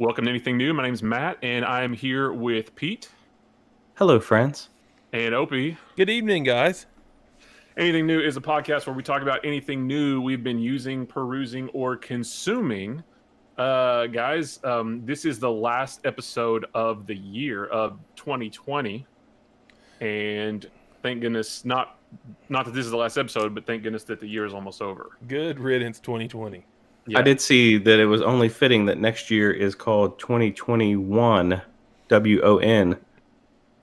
Welcome to Anything New. My name's Matt, and I'm here with Pete Hello, friends. and Opie. Good evening, guys. Anything New is a podcast where we talk about anything new we've been using, perusing, or consuming. Guys, this is the last episode of the year of 2020, and thank goodness, not that this is the last episode, but thank goodness that the year is almost over. Good riddance, 2020. Yeah. I did see that it was only fitting that next year is called 2021 WON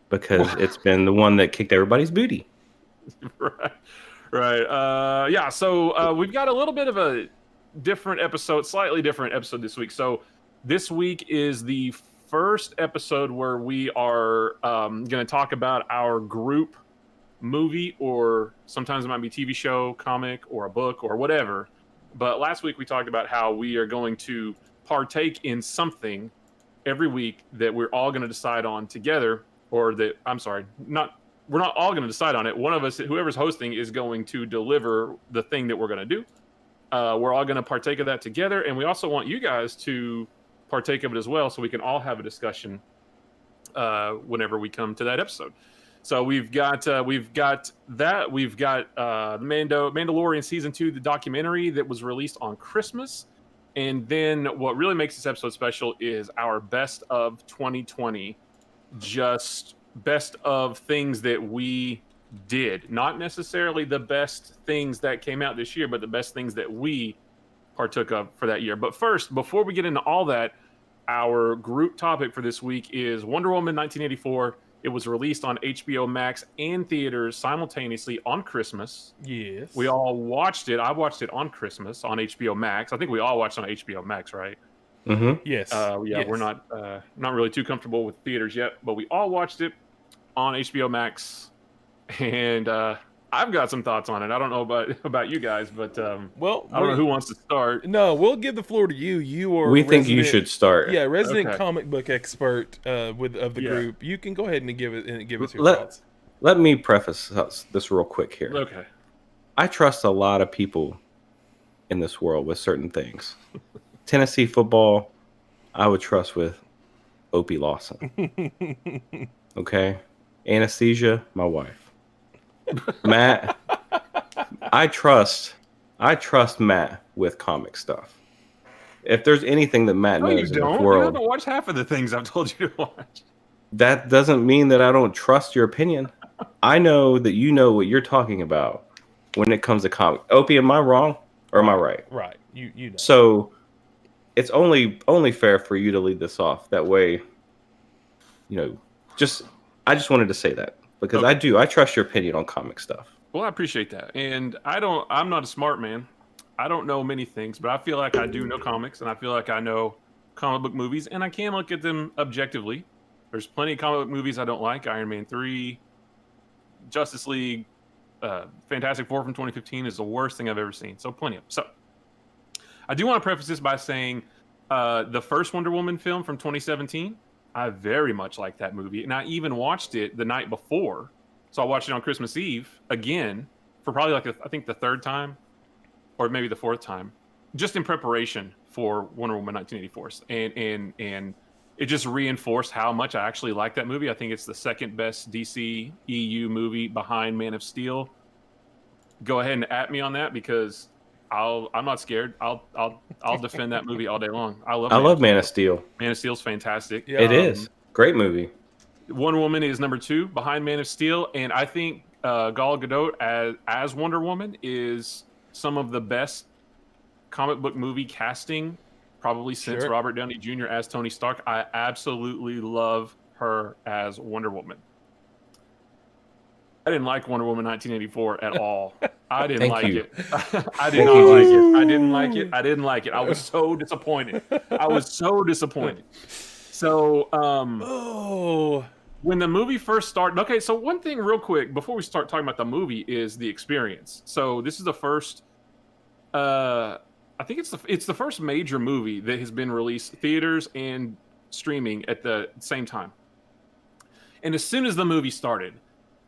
because it's been the one that kicked everybody's booty. Right. Yeah. So we've got a little bit of a different episode, slightly different episode this week. So this week is the first episode where we are going to talk about our group movie, or sometimes it might be TV show, comic, or a book, or whatever. But last week we talked about how we are going to partake in something every week that we're all going to decide on together, or that, I'm sorry, we're not all going to decide on it. One of us, whoever's hosting, is going to deliver the thing that we're going to do. We're all going to partake of that together, and we also want you guys to partake of it as well, so we can all have a discussion whenever we come to that episode. So we've got that. We've got Mandalorian season 2, the documentary that was released on Christmas, and then what really makes this episode special is our best of 2020, just best of things that we did, not necessarily the best things that came out this year, but the best things that we partook of for that year. But first, before we get into all that, our group topic for this week is Wonder Woman 1984. It was released on HBO Max and theaters simultaneously on Christmas. Yes. We all watched it. I watched it on Christmas on HBO Max. I think we all watched it on HBO Max, right? Mm-hmm. Yes. Yeah, yes. We're not really too comfortable with theaters yet, but we all watched it on HBO Max, and I've got some thoughts on it. I don't know about you guys, but well, I don't know who wants to start. No, we'll give the floor to you. You are. We think you should start. Yeah, resident Okay. comic book expert of the Yeah. group. You can go ahead and give us your Let- thoughts. Let me preface this real quick here. Okay. I trust a lot of people in this world with certain things. Tennessee football, I would trust with Opie Lawson. Okay? Anesthesia, my wife. Matt, I trust Matt with comic stuff. If there's anything that Matt No, you knows in don't. this You world, haven't watched half of the things I've told you to watch. that doesn't mean that I don't trust your opinion. I know that you know what you're talking about when it comes to comic. Opie, am I wrong or am I right? Right. You know. So it's only fair for you to lead this off. That way, I just wanted to say that because Okay. I trust your opinion on comic stuff. Well, I appreciate that. And I'm not a smart man. I don't know many things, but I feel like I do know comics, and I feel like I know comic book movies, and I can look at them objectively. There's plenty of comic book movies I don't like. Iron Man 3, Justice League, Fantastic Four from 2015 is the worst thing I've ever seen. So plenty of them. So I do want to preface this by saying the first Wonder Woman film from 2017, I very much like that movie. And I even watched it the night before. So I watched it on Christmas Eve again for probably I think the third time or maybe the fourth time, just in preparation for Wonder Woman 1984. And it just reinforced how much I actually like that movie. I think it's the second best DC EU movie behind Man of Steel. Go ahead and at me on that because I'm not scared. I'll defend that movie all day long. I love Man of Steel. Man of Steel's fantastic. Yeah. It is great movie. Wonder Woman is number 2 behind Man of Steel, and I think Gal Gadot as Wonder Woman is some of the best comic book movie casting probably since Sure. Robert Downey Jr. as Tony Stark. I absolutely love her as Wonder Woman. I didn't like Wonder Woman 1984 at all. I didn't Thank like you. it. I did not like it. I didn't like it. I didn't like it. I was so disappointed. So, Oh. when the movie first started, okay, so one thing real quick before we start talking about the movie is the experience. So this is the first, I think it's the first major movie that has been released theaters and streaming at the same time. And as soon as the movie started,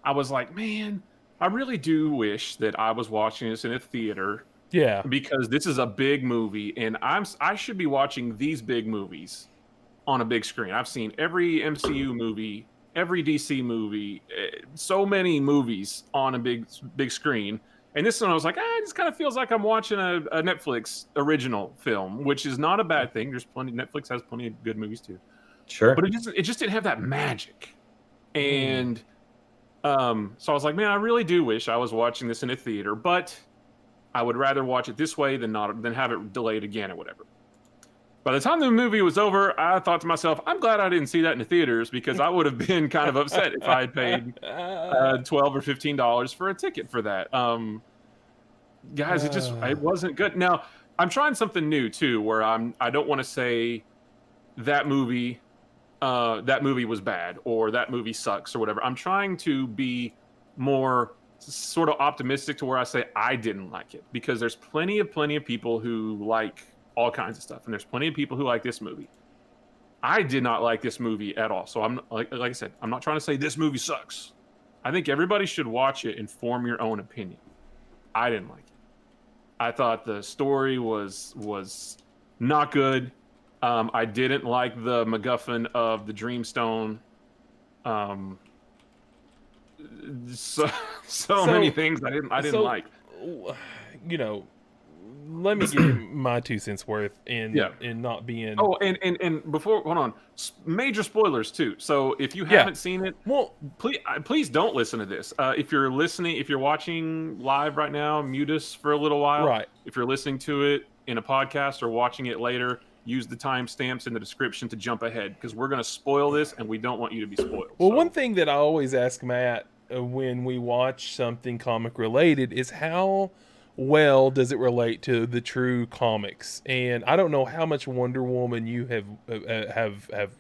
I was like, man, I really do wish that I was watching this in a theater Yeah. because this is a big movie, and I should be watching these big movies on a big screen. I've seen every MCU movie, every DC movie, so many movies on a big screen. And this one, I was like, it just kind of feels like I'm watching a Netflix original film, which is not a bad thing. There's plenty. Netflix has plenty of good movies too, Sure. but it just didn't have that magic. And so I was like, man, I really do wish I was watching this in a theater, but I would rather watch it this way than have it delayed again or whatever. By the time the movie was over, I thought to myself, I'm glad I didn't see that in the theaters, because I would have been kind of upset if I had paid $12 or $15 for a ticket for that. Guys, it wasn't good. Now, I'm trying something new too, where I don't want to say that movie was bad or that movie sucks or whatever. I'm trying to be more sort of optimistic to where I say I didn't like it, because there's plenty of people who like all kinds of stuff, and there's plenty of people who like this movie. I did not like this movie at all. So I'm like I said, I'm not trying to say this movie sucks. I think everybody should watch it and form your own opinion. I didn't like it. I thought the story was not good. I didn't like the MacGuffin of the Dreamstone. So many things I didn't like. You know, let me give you my 2 cents worth in not being. Oh, and before, hold on, major spoilers too. So if you haven't seen it, well, please don't listen to this. If you're watching live right now, mute us for a little while. Right. If you're listening to it in a podcast or watching it later, use the timestamps in the description to jump ahead, because we're going to spoil this and we don't want you to be spoiled. Well, one thing that I always ask Matt when we watch something comic related is how well does it relate to the true comics. And I don't know how much Wonder Woman you have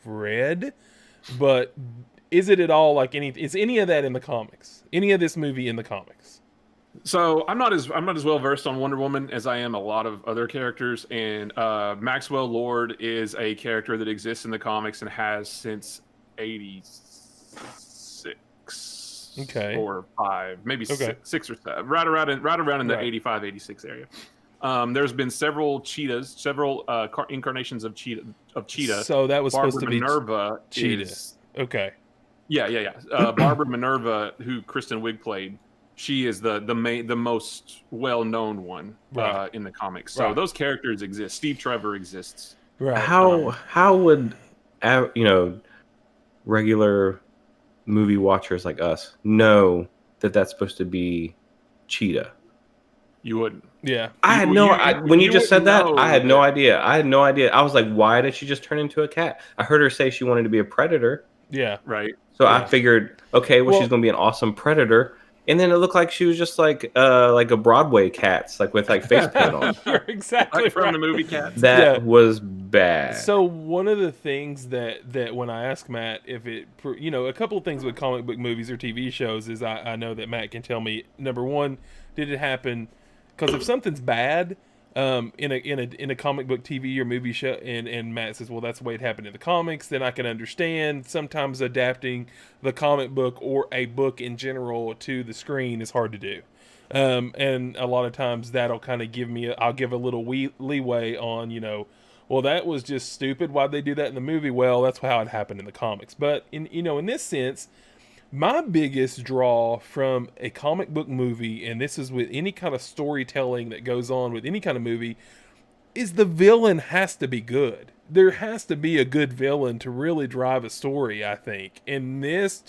read, but is it at all like is any of that in the comics? Any of this movie in the comics? So I'm not as well versed on Wonder Woman as I am a lot of other characters, and Maxwell Lord is a character that exists in the comics and has since '86, or 5, maybe 6 or 7, right around in the 85, 86 area. There's been several cheetahs, several incarnations of cheetah. So that was Barbara supposed to be Minerva cheetah. Okay. Yeah. Barbara Minerva, who Kristen Wiig played, she is the most well-known one in the comics. So those characters exist. Steve Trevor exists. Right. How would regular movie watchers like us know that that's supposed to be cheetah? You wouldn't. Yeah. I had when you just said that, I had no idea. I was like, why did she just turn into a cat? I heard her say she wanted to be a predator. Yeah. Right. So I figured, okay, well, she's going to be an awesome predator. And then it looked like she was just like a Broadway Cats, like with like face paint on. You're exactly like from the movie Cats. That was bad. So one of the things that when I ask Matt if it, a couple of things with comic book movies or TV shows is I know that Matt can tell me, number one, did it happen? Because if something's bad in a comic book TV or movie show, and Matt says, well, that's the way it happened in the comics, then I can understand. Sometimes adapting the comic book or a book in general to the screen is hard to do. And a lot of times that'll kind of I'll give a little leeway on, well, that was just stupid. Why'd they do that in the movie? Well, that's how it happened in the comics. But in this sense, my biggest draw from a comic book movie, and this is with any kind of storytelling that goes on with any kind of movie, is the villain has to be good. There has to be a good villain to really drive a story, I think. And this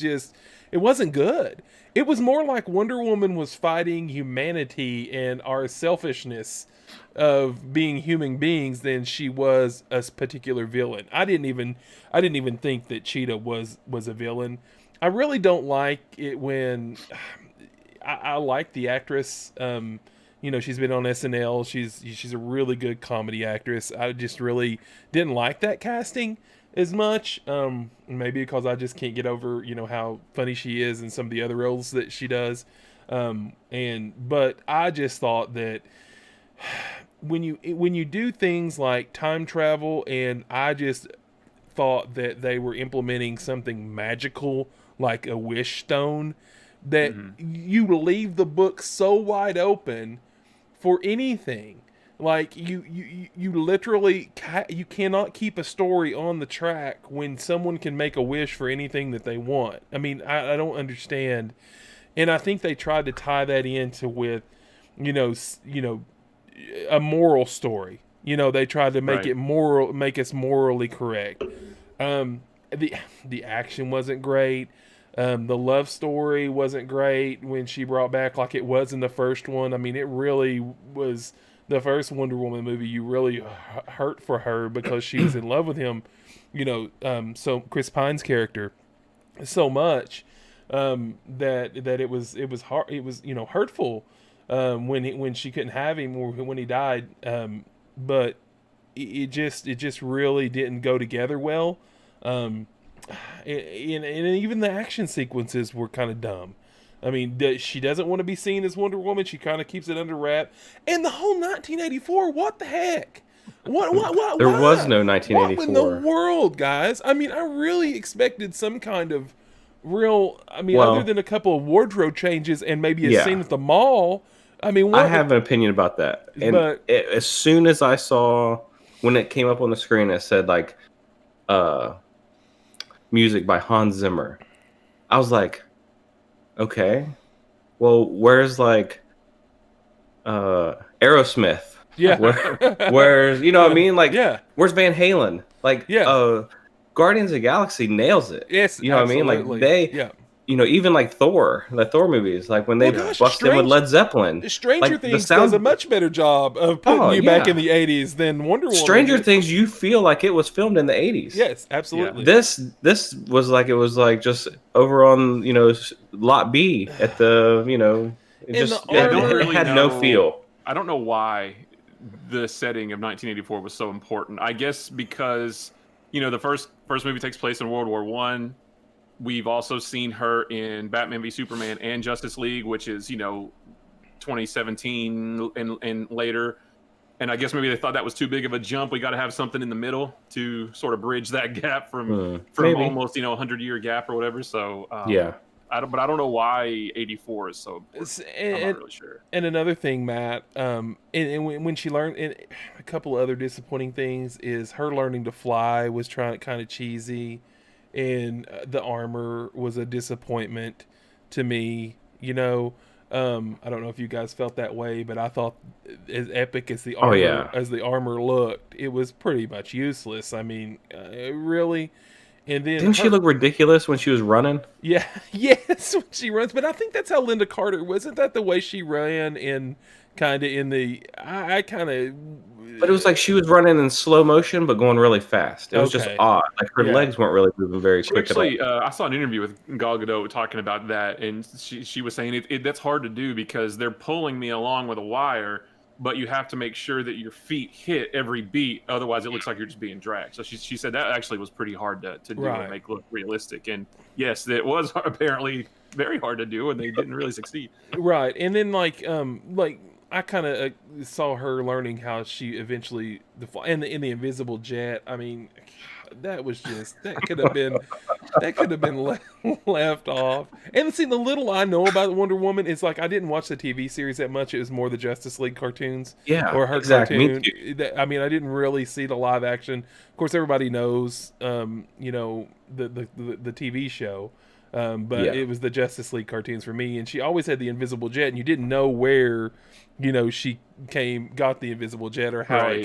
it wasn't good. It was more like Wonder Woman was fighting humanity and our selfishness of being human beings than she was a particular villain. I didn't even think that Cheetah was a villain. I really don't like it when I like the actress. She's been on SNL. She's a really good comedy actress. I just really didn't like that casting as much. Maybe because I just can't get over how funny she is in some of the other roles that she does. But I just thought that when you do things like time travel, and I just thought that they were implementing something magical like a wish stone, that you leave the book so wide open for anything. Like you literally you cannot keep a story on the track when someone can make a wish for anything that they want. I mean, I don't understand, and I think they tried to tie that into with, a moral story. They tried to make it moral, make us morally correct. The action wasn't great. The love story wasn't great when she brought back like it was in the first one. I mean, it really was the first Wonder Woman movie. You really hurt for her because she was in love with him. So Chris Pine's character so much that it was hard. It was hurtful when she couldn't have him or when he died. But it just really didn't go together well. And even the action sequences were kind of dumb. I mean, she doesn't want to be seen as Wonder Woman. She kind of keeps it under wrap. And the whole 1984, what the heck? What? There was no 1984. What in the world, guys? I mean, I really expected some kind of real. I mean, other than a couple of wardrobe changes and maybe a scene at the mall. I mean, I have an opinion about that. And as soon as I saw when it came up on the screen, it said like, music by Hans Zimmer. I was like, okay, well, where's like Aerosmith? Yeah. Where's what I mean? Like, where's Van Halen? Like, Guardians of the Galaxy nails it. Yes, what I mean? Like they, even like Thor, the Thor movies, like when they bust in with Led Zeppelin. Stranger Things does a much better job of putting you back in the 80s than Wonder Woman. Stranger Things, you feel like it was filmed in the 80s. Yes, absolutely. This was like it was like just over on lot B at the it had no feel. I don't know why the setting of 1984 was so important. I guess because the first movie takes place in World War One. We've also seen her in Batman v Superman and Justice League, which is 2017 and later. And I guess maybe they thought that was too big of a jump. We got to have something in the middle to sort of bridge that gap from almost 100-year gap or whatever. So I don't know why 84 is so important. I'm not really sure. And another thing, Matt, and when she learned, and a couple other disappointing things is her learning to fly was kind of cheesy, and the armor was a disappointment to me. I don't know if you guys felt that way, but I thought as epic as the armor looked, it was pretty much useless. I mean, really. And then didn't she look ridiculous when she was running? Yeah, yes, when she runs. But I think that's how Linda Carter wasn't that the way she ran in kind of in the I kind of. But it was like she was running in slow motion, but going really fast. It was just odd. Like her legs weren't really moving very quick. Actually, I saw an interview with Gal Gadot talking about that, and she was saying that's hard to do because they're pulling me along with a wire, but you have to make sure that your feet hit every beat, otherwise it looks like you're just being dragged. So she said that actually was pretty hard to do and make look realistic. And yes, it was apparently very hard to do, and they didn't really succeed. Right, and then like I kind of saw her learning how she eventually in the invisible jet. I mean, that was just that could have been left off. And see, the little I know about Wonder Woman is like I didn't watch the TV series that much. It was more the Justice League cartoons, or her cartoon. I mean, I didn't really see the live action. Of course, everybody knows, the TV show. But it was the Justice League cartoons for me, and she always had the invisible jet, and you didn't know where, she got the invisible jet or how it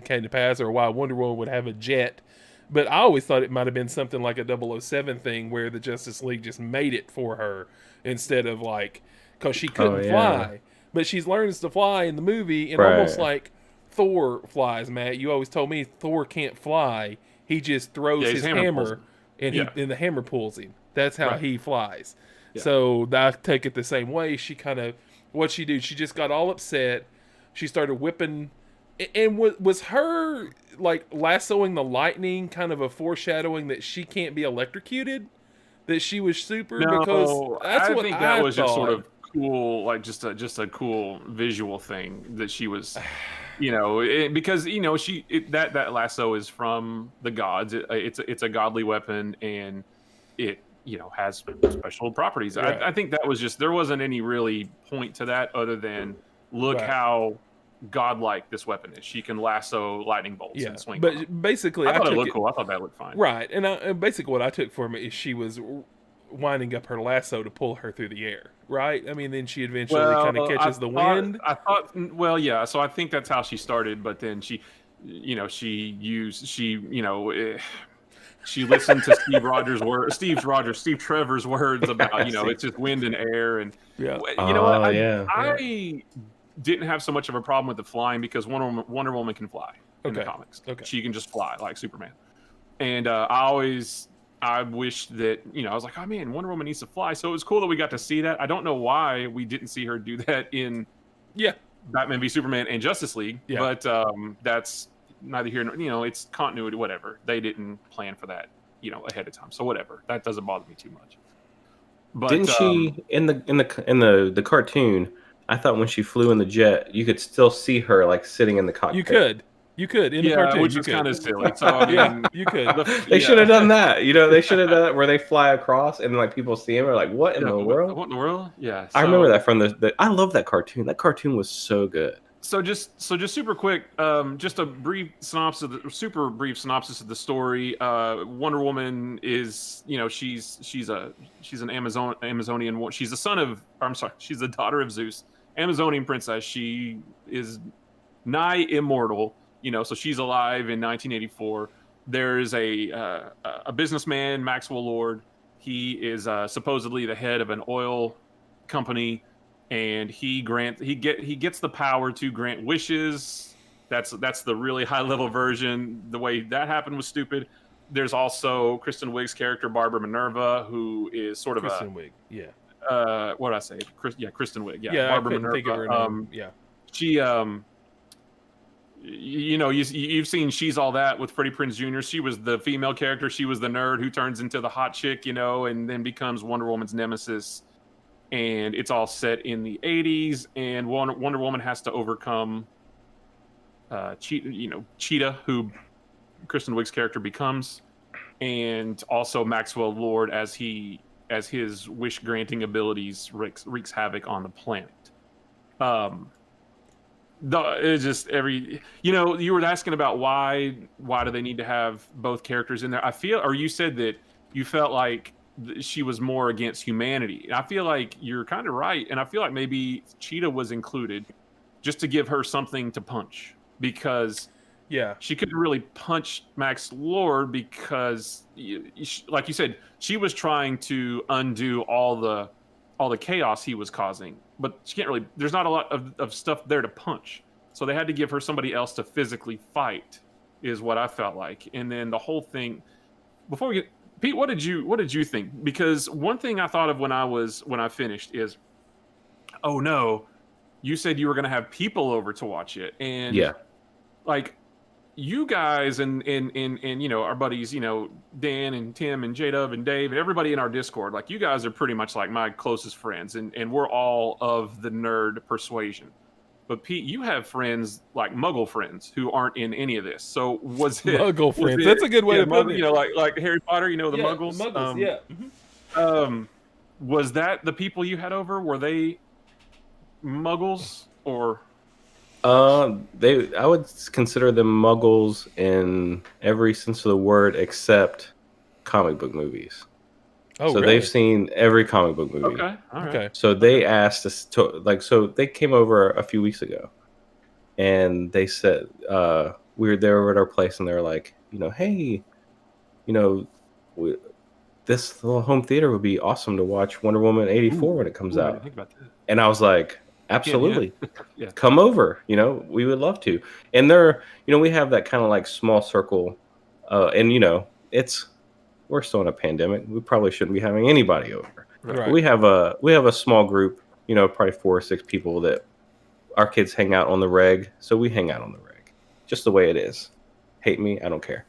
came to pass, or why Wonder Woman would have a jet. But I always thought it might have been something like a 007 thing where the Justice League just made it for her instead of because she couldn't fly, but she's learns to fly in the movie, and almost like Thor flies. Matt, you always told me Thor can't fly; he just throws his hammer and the hammer pulls him. That's how he flies. Yeah. So I take it the same way. She what'd she do? She just got all upset. She started whipping. And was her lassoing the lightning kind of a foreshadowing that she can't be electrocuted? That she was super? No, because that's I think that was just sort of cool, just a cool visual thing that she was. Because that lasso is from the gods. It's a godly weapon, and it has special properties. Right. I think that was just there wasn't any really point to that other than look how godlike this weapon is. She can lasso lightning bolts and swing. But basically, I thought it looked cool. I thought that looked fine. Right, and basically what I took from it is she was winding up her lasso to pull her through the air. Right? I mean, then she eventually kind of catches the wind. I thought, well, yeah. So I think that's how she started, but then she listened to Steve Trevor's words about, it's just wind and air. And yeah. You know what? I didn't have so much of a problem with the flying because Wonder Woman can fly in the comics. Okay. She can just fly like Superman. And I wish that, I was like, oh man, Wonder Woman needs to fly. So it was cool that we got to see that. I don't know why we didn't see her do that in Batman v Superman and Justice League, but that's neither here nor, it's continuity, whatever. They didn't plan for that, ahead of time. So whatever, that doesn't bother me too much. But didn't she in the cartoon? I thought when she flew in the jet, you could still see her like sitting in the cockpit. You could in the cartoon, which is kind of silly. So I mean, you could. They should have done that. They should have done that where they fly across and like people see them. Are like, what in the world? What in the world? Yeah. I remember that from the. I love that cartoon. That cartoon was so good. So just super quick, just a super brief synopsis of the story. Wonder Woman is, she's an Amazonian. She's she's the daughter of Zeus, Amazonian princess. She is nigh immortal. So she's alive in 1984. There's a businessman, Maxwell Lord. He is supposedly the head of an oil company, and he gets the power to grant wishes. That's the really high level version. The way that happened was stupid. There's also Kristen Wiig's character, Barbara Minerva, who is sort of Kristen Wiig. Yeah. What did I say? Kristen Wiig. Yeah. Yeah. Barbara Minerva. Think of her name. Yeah. She you've seen She's All That with Freddie Prinze Jr. She was the female character. She was the nerd who turns into the hot chick, and then becomes Wonder Woman's nemesis. And it's all set in the 80s, and Wonder Woman has to overcome Cheetah, who Kristen Wiig's character becomes, and also Maxwell Lord as his wish granting abilities wreaks havoc on the planet. It's just you were asking about why do they need to have both characters in there. You said that you felt like she was more against humanity. I feel like you're kind of right, and I feel like maybe Cheetah was included just to give her something to punch, because she couldn't really punch Max Lord because, like you said, she was trying to undo all the chaos he was causing, but she can't really. There's not a lot of stuff there to punch, so they had to give her somebody else to physically fight, is what I felt like. And then the whole thing. Before we get Pete, what did you think? Because one thing I thought of when I finished is, oh no, you said you were going to have people over to watch it, and like you guys and our buddies, Dan and Tim and J-Dub and Dave and everybody in our Discord, like you guys are pretty much like my closest friends, and we're all of the nerd persuasion. But Pete, you have friends like Muggle friends who aren't in any of this. So was it Muggle friends? That's a good way to put it. Like Harry Potter, the Muggles. The Muggles, was that the people you had over? Were they Muggles or? I would consider them Muggles in every sense of the word except comic book movies. Oh, so really? They've seen every comic book movie. Okay. All right. Okay. So they asked us so they came over a few weeks ago, and they said we were there at our place, and they were like, hey, this little home theater would be awesome to watch Wonder Woman 84 when it comes out. I didn't think about that. And I was like, absolutely, Yeah. come over. We would love to. And there, we have that kind of like small circle, and we're still in a pandemic. We probably shouldn't be having anybody over. Right. We have a small group, probably 4 or 6 people that our kids hang out on the reg. So we hang out on the reg, just the way it is. Hate me, I don't care.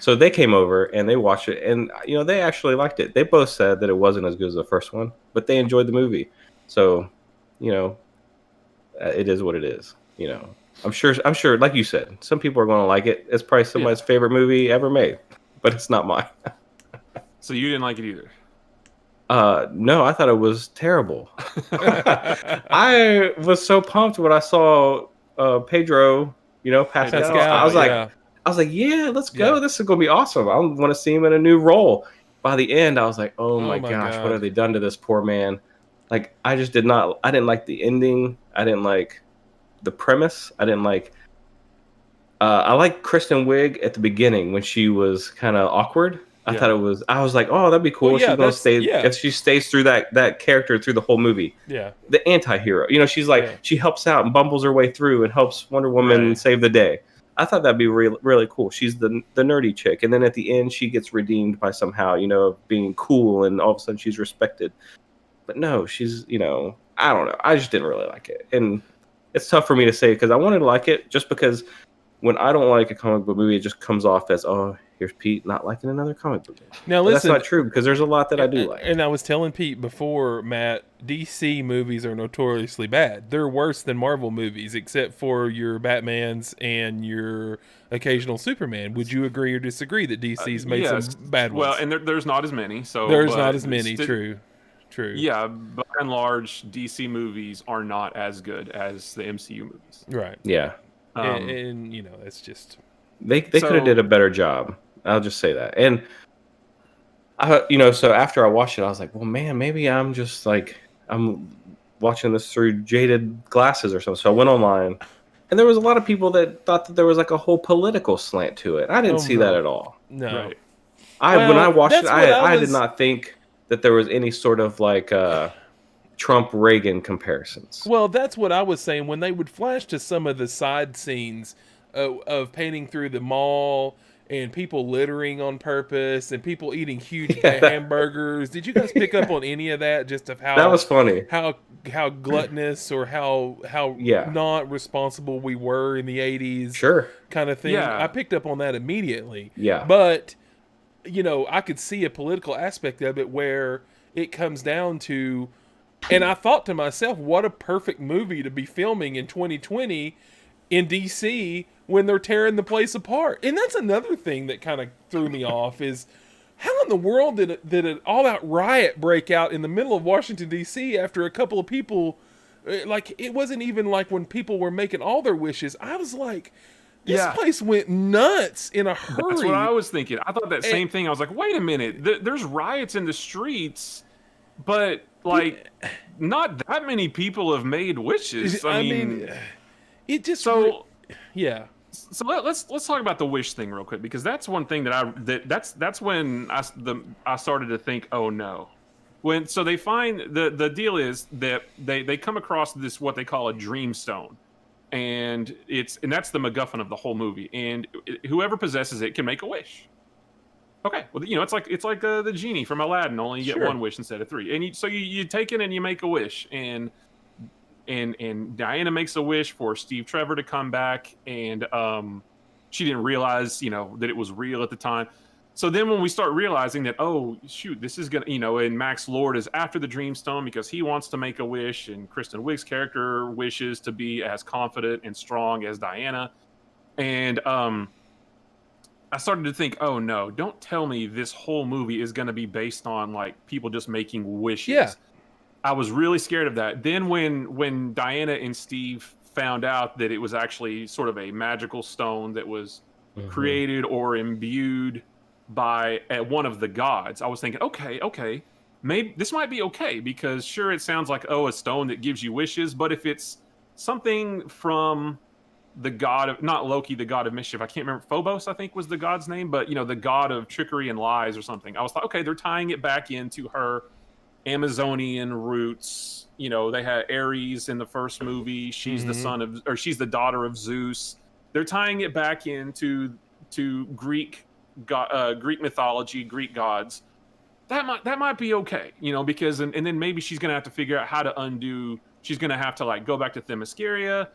So they came over and they watched it, and they actually liked it. They both said that it wasn't as good as the first one, but they enjoyed the movie. So, it is what it is. I'm sure, like you said, some people are going to like it. It's probably somebody's favorite movie ever made, but it's not mine. So you didn't like it either? No, I thought it was terrible. I was so pumped when I saw Pedro, Pascal. Pascal, I was like, yeah. yeah, let's go. Yeah. This is gonna be awesome. I want to see him in a new role. By the end, I was like, oh my gosh, what God. have they done to this poor man? Like, I didn't like the ending. I didn't like the premise. I didn't like. I like Kristen Wiig at the beginning when she was kind of awkward. I was like, oh, that'd be cool. Well, yeah, She's gonna stay yeah. if she stays through that character through the whole movie. Yeah. The anti-hero. She's like, she helps out and bumbles her way through and helps Wonder Woman save the day. I thought that'd be really, really cool. She's the nerdy chick, and then at the end, she gets redeemed by somehow, being cool, and all of a sudden she's respected. But no, she's, I don't know. I just didn't really like it, and it's tough for me to say because I wanted to like it, just because when I don't like a comic book movie, it just comes off as, oh, here's Pete not liking another comic book movie. Now But listen, that's not true because there's a lot that I do like. And I was telling Pete before, Matt, DC movies are notoriously bad. They're worse than Marvel movies, except for your Batmans and your occasional Superman. Would you agree or disagree that DC's made some bad ones? Well, and there's not as many. So there's not as many. True. Yeah, by and large, DC movies are not as good as the MCU movies. Right. Yeah. And it's just they could have did a better job. I'll just say that. And so after I watched it, I was like, well, man, maybe I'm just like, I'm watching this through jaded glasses or something. So I went online, and there was a lot of people that thought that there was like a whole political slant to it. I didn't see that at all. No. Right. When I watched it, I did not think that there was any sort of like Trump-Reagan comparisons. Well, that's what I was saying. When they would flash to some of the side scenes of painting through the mall and people littering on purpose and people eating huge hamburgers. Did you guys pick up on any of that? Just of how that was funny. How gluttonous or how not responsible we were in the 80s. Sure. Kind of thing. Yeah. I picked up on that immediately. Yeah. But I could see a political aspect of it where it comes down to, and I thought to myself, what a perfect movie to be filming in 2020 in DC when they're tearing the place apart. And that's another thing that kind of threw me off is how in the world did an all-out riot break out in the middle of Washington, D.C. after a couple of people, like, it wasn't even like when people were making all their wishes. I was like, this place went nuts in a hurry. That's what I was thinking. I thought that same thing. I was like, wait a minute. There's riots in the streets, but, like, not that many people have made wishes. I mean it just... So, yeah. So let's talk about the wish thing real quick, because that's one thing that's when I started to think, oh no. So they find the deal is that they come across this what they call a dream stone, and that's the MacGuffin of the whole movie, and whoever possesses it can make a wish. Okay, well, it's like the genie from Aladdin, only you get one wish instead of three, and you take it and you make a wish, and Diana makes a wish for Steve Trevor to come back, and she didn't realize, that it was real at the time. So then when we start realizing that, oh shoot, this is gonna, and Max Lord is after the Dreamstone because he wants to make a wish, and Kristen Wiig's character wishes to be as confident and strong as Diana, and I started to think, oh no, don't tell me this whole movie is gonna be based on like people just making wishes. Yeah. I was really scared of that. Then when Diana and Steve found out that it was actually sort of a magical stone that was created or imbued by one of the gods, I was thinking, okay, maybe this might be okay, because sure, it sounds like, a stone that gives you wishes, but if it's something from the god of, not Loki, the god of mischief, I can't remember, Phobos, I think was the god's name, but the god of trickery and lies or something. I was like, okay, they're tying it back into her Amazonian roots. They had Ares in the first movie. She's she's the daughter of Zeus. They're tying it back into Greek mythology, Greek gods. That might be okay, because and then maybe she's gonna have to figure out how to undo. She's gonna have to like go back to Themyscira,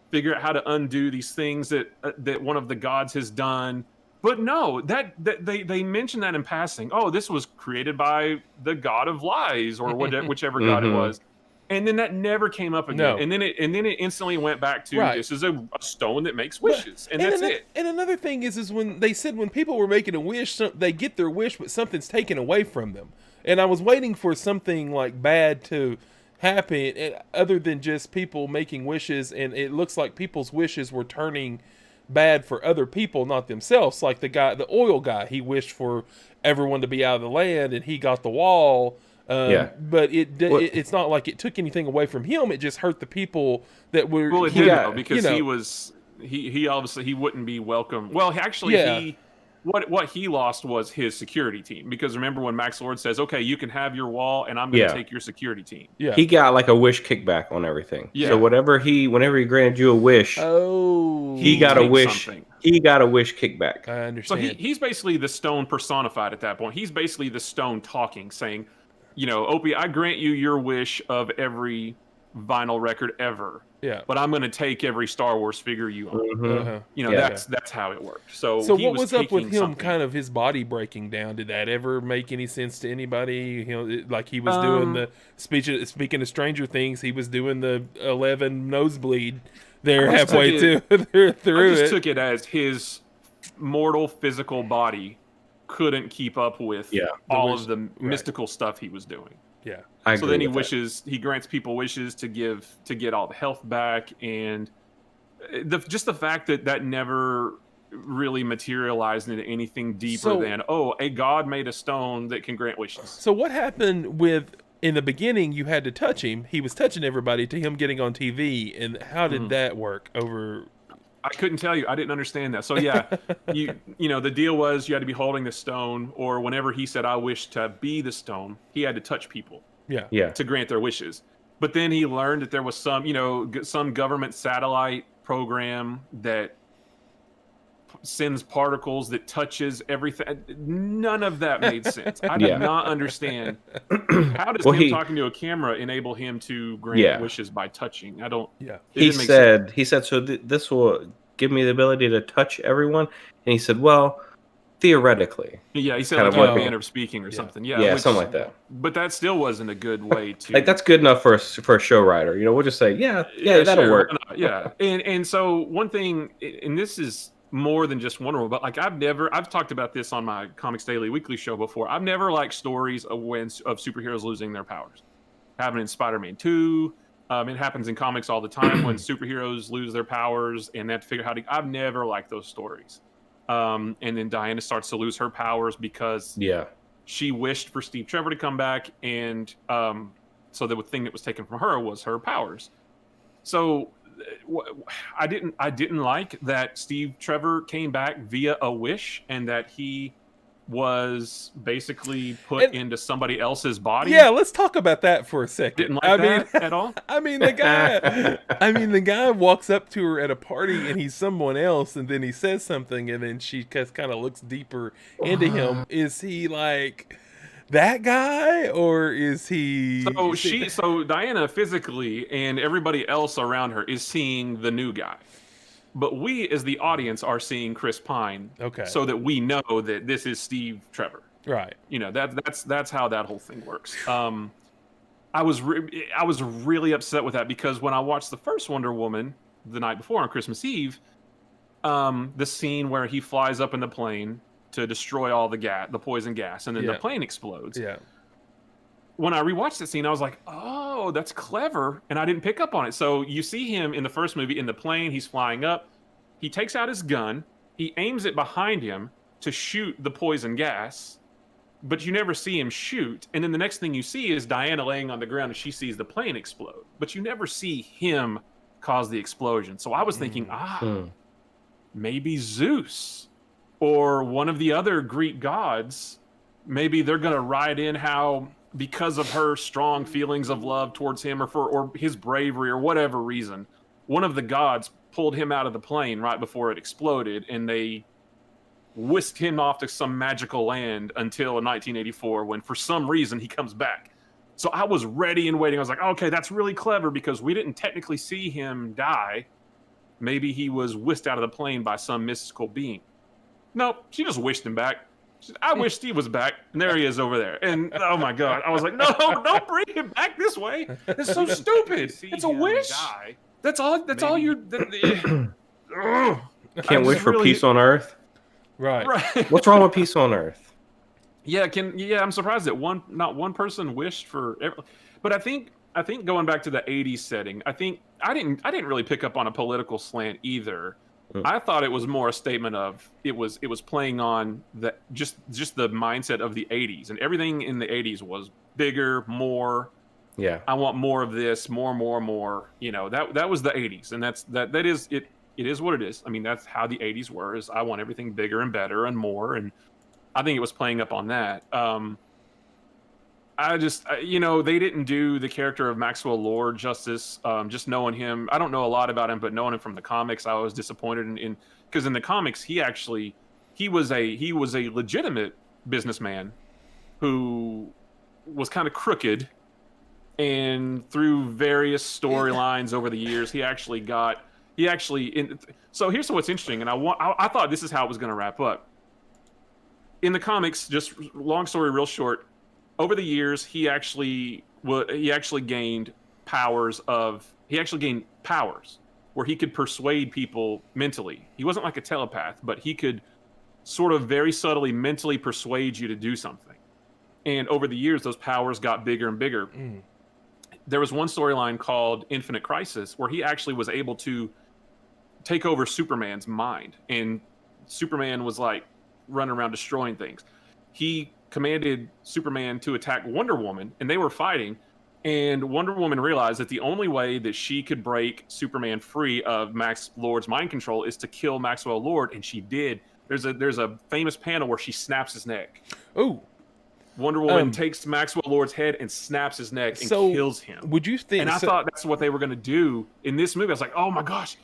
figure out how to undo these things that one of the gods has done. But no, that they mentioned that in passing. Oh, this was created by the god of lies or whichever god it was, and then that never came up again. No. And then it instantly went back to this is a stone that makes wishes, and that's it. And another thing is when they said when people were making a wish, they get their wish, but something's taken away from them. And I was waiting for something like bad to happen other than just people making wishes, and it looks like people's wishes were turning bad for other people, not themselves. Like the oil guy, he wished for everyone to be out of the land, and he got the wall. But it's not like it took anything away from him. It just hurt the people that were. Well, it did though, because he obviously he wouldn't be welcome. Well, actually, what he lost was his security team, because remember when Max Lord says, "Okay, you can have your wall, and I'm going to take your security team." Yeah, he got like a wish kickback on everything. Yeah. So whenever he granted you a wish, he got a wish. Something. He got a wish kickback. I understand. So he's basically the stone personified at that point. He's basically the stone talking, saying, Opie, I grant you your wish of every vinyl record ever. Yeah. But I'm going to take every Star Wars figure you own. Mm-hmm. That's how it worked. So what was up with him? Kind of his body breaking down. Did that ever make any sense to anybody? Like he was doing the speaking of Stranger Things, he was doing the 11 nosebleed there halfway through I just took it as his mortal physical body couldn't keep up with all of the mystical stuff he was doing. Yeah. So then he grants people wishes to get all the health back, and just the fact that never really materialized into anything deeper than a god made a stone that can grant wishes. So what happened with, in the beginning you had to touch him, he was touching everybody, to him getting on TV, and how did that work over? I couldn't tell you. I didn't understand that. So the deal was you had to be holding the stone, or whenever he said, "I wish to be the stone," he had to touch people. Yeah. To grant their wishes. But then he learned that there was some government satellite program that sends particles that touches everything. None of that made sense. I did not understand. How does him talking to a camera enable him to grant wishes by touching? I don't. Yeah. He said, so this will give me the ability to touch everyone. And he said, well, theoretically. Yeah, he said like a manner of speaking or something. Yeah, something like that. But that still wasn't a good way to. Like that's good enough for a show writer. We'll just say, that'll work. Yeah, and so one thing, and this is more than just Wonder Woman, but like I've talked about this on my Comics Daily Weekly show before. I've never liked stories of superheroes losing their powers. Happened in Spider-Man 2. It happens in comics all the time when superheroes lose their powers and they have to figure out how to. I've never liked those stories. And then Diana starts to lose her powers because she wished for Steve Trevor to come back, and so the thing that was taken from her was her powers. So I didn't like that Steve Trevor came back via a wish, and that he was basically put into somebody else's body. Yeah, let's talk about that for a second. Didn't like that at all. I mean, the guy walks up to her at a party and he's someone else, and then he says something, and then she just kind of looks deeper into him. Is he like that guy, or is he? So Diana physically and everybody else around her is seeing the new guy. But we, as the audience, are seeing Chris Pine, so that we know that this is Steve Trevor. Right. That's how that whole thing works. I was really upset with that, because when I watched the first Wonder Woman the night before on Christmas Eve, the scene where he flies up in the plane to destroy all the poison gas, and then the plane explodes. Yeah. When I rewatched that scene, I was like, oh, that's clever. And I didn't pick up on it. So you see him in the first movie in the plane. He's flying up. He takes out his gun. He aims it behind him to shoot the poison gas. But you never see him shoot. And then the next thing you see is Diana laying on the ground, and she sees the plane explode. But you never see him cause the explosion. So I was thinking, maybe Zeus or one of the other Greek gods, maybe they're going to write in how, because of her strong feelings of love towards him, or his bravery, or whatever reason, one of the gods pulled him out of the plane right before it exploded, and they whisked him off to some magical land until 1984, when for some reason he comes back. So I was ready and waiting. I was like, okay, that's really clever, because we didn't technically see him die. Maybe he was whisked out of the plane by some mystical being. Nope, she just wished him back. I wish Steve was back, and there he is over there. And oh my god, I was like, no, don't bring him back this way. It's so stupid. It's a wish. That's all. That's all you. Can't wish for peace on Earth. Right. What's wrong with peace on Earth? Yeah. I'm surprised that not one person wished for. But I think I think going back to the '80s setting, I think I didn't really pick up on a political slant either. I thought it was more a statement of it was playing on the just the mindset of the '80s, and everything in the '80s was bigger, more. Yeah. I want more of this, more. You know, that was the '80s, and that is it. It is what it is. I mean, that's how the '80s were. Is I want everything bigger and better and more, and I think it was playing up on that. You know, they didn't do the character of Maxwell Lord justice. Just knowing him, I don't know a lot about him, but knowing him from the comics, I was disappointed in because in the comics, he was a legitimate businessman who was kind of crooked, and through various storylines over the years, So here's what's interesting, and I thought this is how it was going to wrap up. In the comics, just long story, real short. Over the years, he actually gained powers where he could persuade people mentally. He wasn't like a telepath, but he could sort of very subtly mentally persuade you to do something. And over the years, those powers got bigger and bigger. There was one storyline called Infinite Crisis where he actually was able to take over Superman's mind, and Superman was like running around destroying things. He commanded Superman to attack Wonder Woman, and they were fighting, and Wonder Woman realized that the only way that she could break Superman free of Max Lord's mind control is to kill Maxwell Lord, and she did. There's a famous panel where she snaps his neck. Oh. Wonder Woman takes Maxwell Lord's head and snaps his neck and kills him. Would you think? And I thought that's what they were going to do in this movie. I was like, oh my gosh.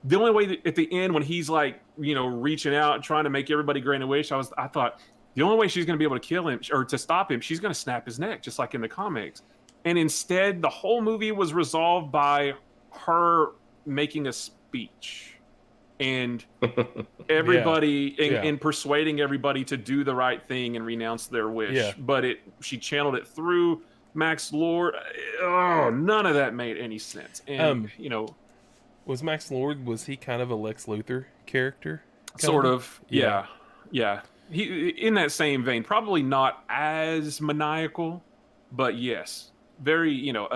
The only way that at the end when he's like, you know, reaching out and trying to make everybody grant a wish, I thought the only way she's going to be able to kill him or to stop him, she's going to snap his neck, just like in the comics. And instead, the whole movie was resolved by her making a speech and everybody and persuading everybody to do the right thing and renounce their wish. Yeah. But she channeled it through Max Lord. Oh, none of that made any sense. And you know, was Max Lord, was he kind of a Lex Luthor character? Sort of. Yeah. He in that same vein, probably not as maniacal, but yes, very, you know,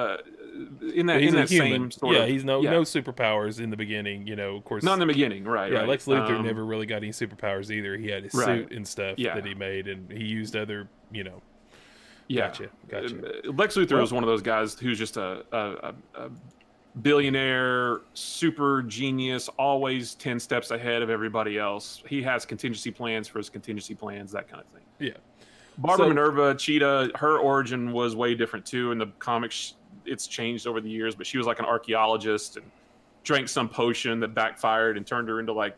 in that same sort of. He's no superpowers in the beginning, you know, of course. Not in the beginning, right? Yeah, right. Lex Luthor never really got any superpowers either. He had his suit and stuff Yeah. that he made, and he used other, you know. Yeah. Gotcha. Lex Luthor was one of those guys who's just a billionaire, super genius, always 10 steps ahead of everybody else. He has contingency plans for his contingency plans, that kind of thing. Yeah. Barbara Minerva, Cheetah, her origin was way different too. In the comics, it's changed over the years, but she was like an archaeologist and drank some potion that backfired and turned her into like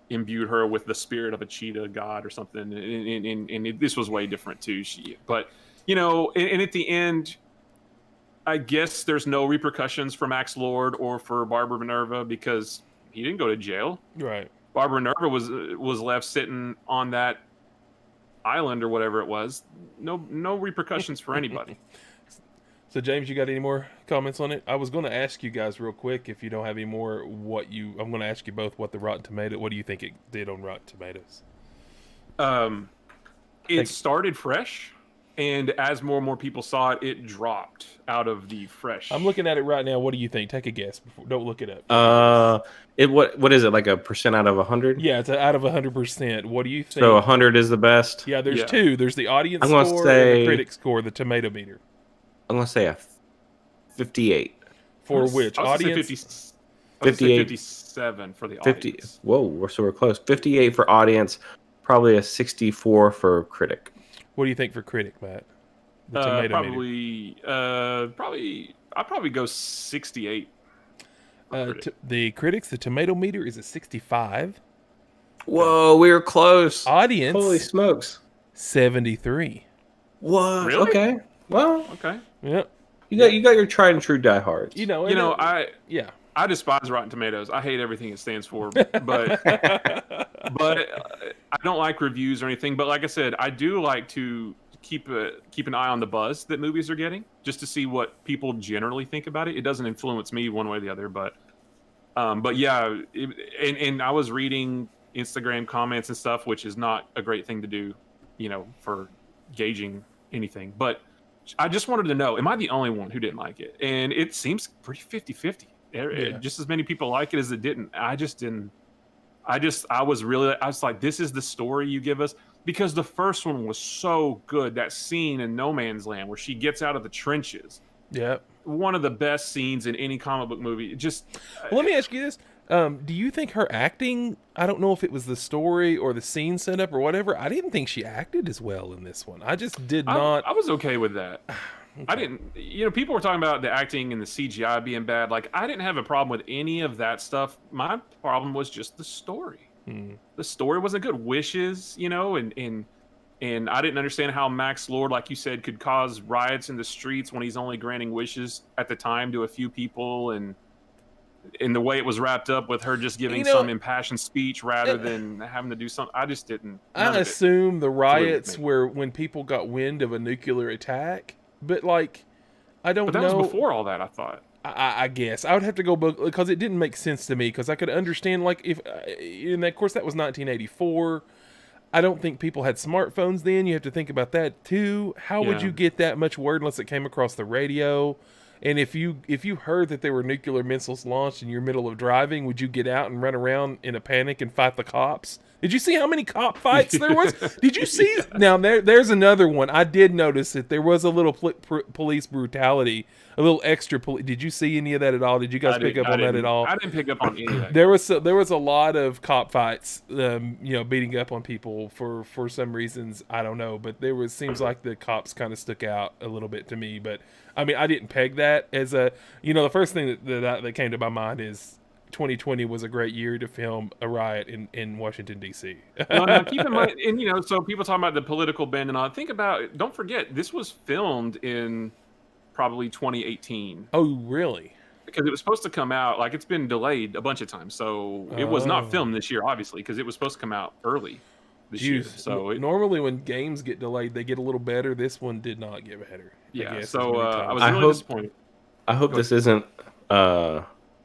imbued her with the spirit of a cheetah god or something. And this was way different too. But, you know, and at the end, I guess there's no repercussions for Max Lord or for Barbara Minerva because he didn't go to jail. Right. Barbara Minerva was left sitting on that island or whatever it was. No repercussions for anybody. So James, you got any more comments on it? I was going to ask you guys real quick if you don't have any more. I'm going to ask you both what what do you think it did on Rotten Tomatoes? It started fresh. And as more and more people saw it, it dropped out of the fresh. I'm looking at it right now. What do you think? Take a guess. Don't look it up. What is it, like a percent out of 100? Yeah, it's out of 100%. What do you think? So 100 is the best? Yeah, there's two. There's the audience I'm score gonna say, and the critic score, the tomato meter. I'm going to say a 58. For which? Audience? 58. 57 for the 50. audience. Whoa, we're close. 58 for audience, probably a 64 for critic. What do you think for critic, Matt? The tomato meter. I'd probably go 68. The critics, the tomato meter is a 65. Whoa, we were close. Audience, holy smokes, 73. What? Really? Okay. Well, okay. Yep. You got your tried and true diehards. I despise Rotten Tomatoes. I hate everything it stands for, but I don't like reviews or anything. But like I said, I do like to keep an eye on the buzz that movies are getting, just to see what people generally think about it. It doesn't influence me one way or the other, but yeah. And I was reading Instagram comments and stuff, which is not a great thing to do, you know, for gauging anything. But I just wanted to know, am I the only one who didn't like it? And it seems pretty 50-50. Just as many people like it as it didn't. I just didn't. I was like, this is the story you give us, because the first one was so good. That scene in No Man's Land where she gets out of the trenches. Yeah. One of the best scenes in any comic book movie. Just let me ask you this. Do you think her acting, I don't know if it was the story or the scene setup or whatever, I didn't think she acted as well in this one. I just did not. I was okay with that. Okay. I didn't, people were talking about the acting and the CGI being bad. Like, I didn't have a problem with any of that stuff. My problem was just the story. The story wasn't good. Wishes, and I didn't understand how Max Lord, like you said, could cause riots in the streets when he's only granting wishes at the time to a few people, and in the way it was wrapped up with her just giving some impassioned speech rather than having to do something. I just didn't. I assume the riots were when people got wind of a nuclear attack, but like, I don't know. But that was before all that, I thought. I guess I would have to go because it didn't make sense to me, because I could understand, like, if and of course that was 1984. I don't think people had smartphones then. You have to think about that too. How would you get that much word unless it came across the radio? And if you heard that there were nuclear missiles launched in your middle of driving, would you get out and run around in a panic and fight the cops? Did you see how many cop fights there was? Did you see? Now there's another one. I did notice that there was a little police brutality, a little extra. Did you see any of that at all? Did you guys pick up on that at all? I didn't pick up on any of that. There was a lot of cop fights, beating up on people for some reasons, I don't know. But seems like the cops kind of stuck out a little bit to me. But I mean, I didn't peg that as the first thing that came to my mind is 2020 was a great year to film a riot in Washington, D.C. Well, now keep in mind, and so people talking about the political bend and all. Don't forget, this was filmed in probably 2018. Oh, really? Because it was supposed to come out, like, it's been delayed a bunch of times. So it was not filmed this year, obviously, because it was supposed to come out early this year. So normally when games get delayed, they get a little better. This one did not get better. Yeah, so I was really disappointed. I hope this isn't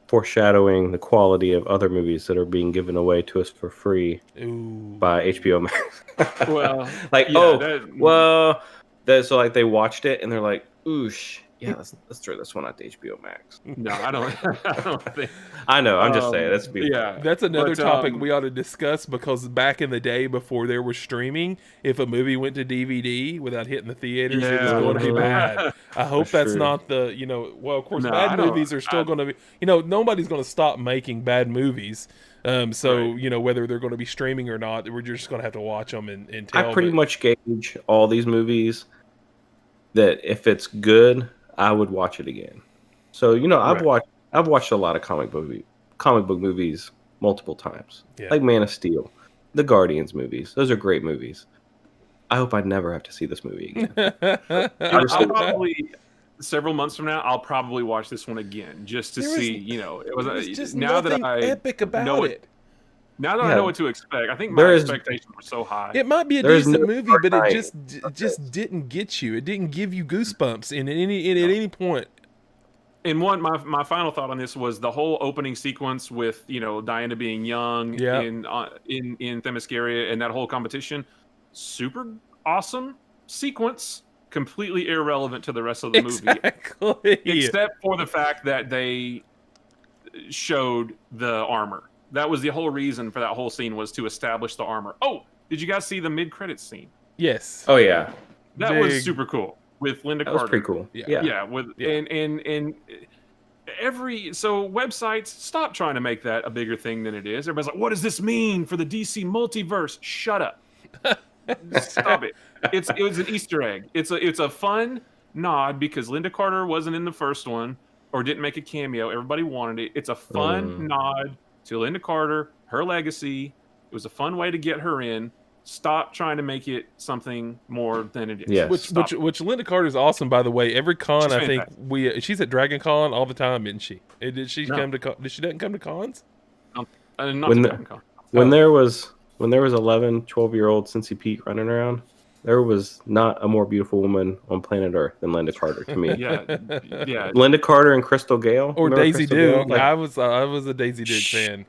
foreshadowing the quality of other movies that are being given away to us for free by HBO Max. Well, like, so like they watched it and they're like, oosh, yeah, let's throw this one out to HBO Max. No, I don't think. I know. I'm just saying. That's another topic we ought to discuss, because back in the day before there was streaming, if a movie went to DVD without hitting the theaters, it was going to be bad. I hope that's not the, well, of course, bad movies are still going to be, nobody's going to stop making bad movies. Whether they're going to be streaming or not, we're just going to have to watch them and tell. I pretty much gauge all these movies that if it's good, I would watch it again. So I've watched a lot of comic book movies multiple times, like Man of Steel, the Guardians movies. Those are great movies. I hope I never have to see this movie again. I'll probably several months from now, I'll probably watch this one again just to see. It was just now that I epic about it. Now that I know what to expect, I think my expectations were so high. It might be a decent movie, but it just didn't get you. It didn't give you goosebumps at any point. And my final thought on this was the whole opening sequence with Diana being young in Themyscira and that whole competition. Super awesome sequence, completely irrelevant to the rest of the movie, except for the fact that they showed the armor. That was the whole reason for that whole scene, was to establish the armor. Oh, did you guys see the mid-credits scene? Yes. Oh yeah, that was super cool with Linda Carter. That was pretty cool. And websites, stop trying to make that a bigger thing than it is. Everybody's like, what does this mean for the DC multiverse? Shut up. Stop it. It was an Easter egg. It's a fun nod because Linda Carter wasn't in the first one or didn't make a cameo. Everybody wanted it. It's a fun nod to Linda Carter, her legacy. It was a fun way to get her in. Stop trying to make it something more than it is. Yes. Which Linda Carter's awesome, by the way. Every con she's at Dragon Con all the time, isn't she? Did she come to? Did she not come to cons? When there was 11, 12-year-old Cincy Pete running around, there was not a more beautiful woman on planet Earth than Linda Carter to me. yeah. Linda Carter and Crystal Gale, or Daisy Duke. Like, I was a Daisy Duke fan.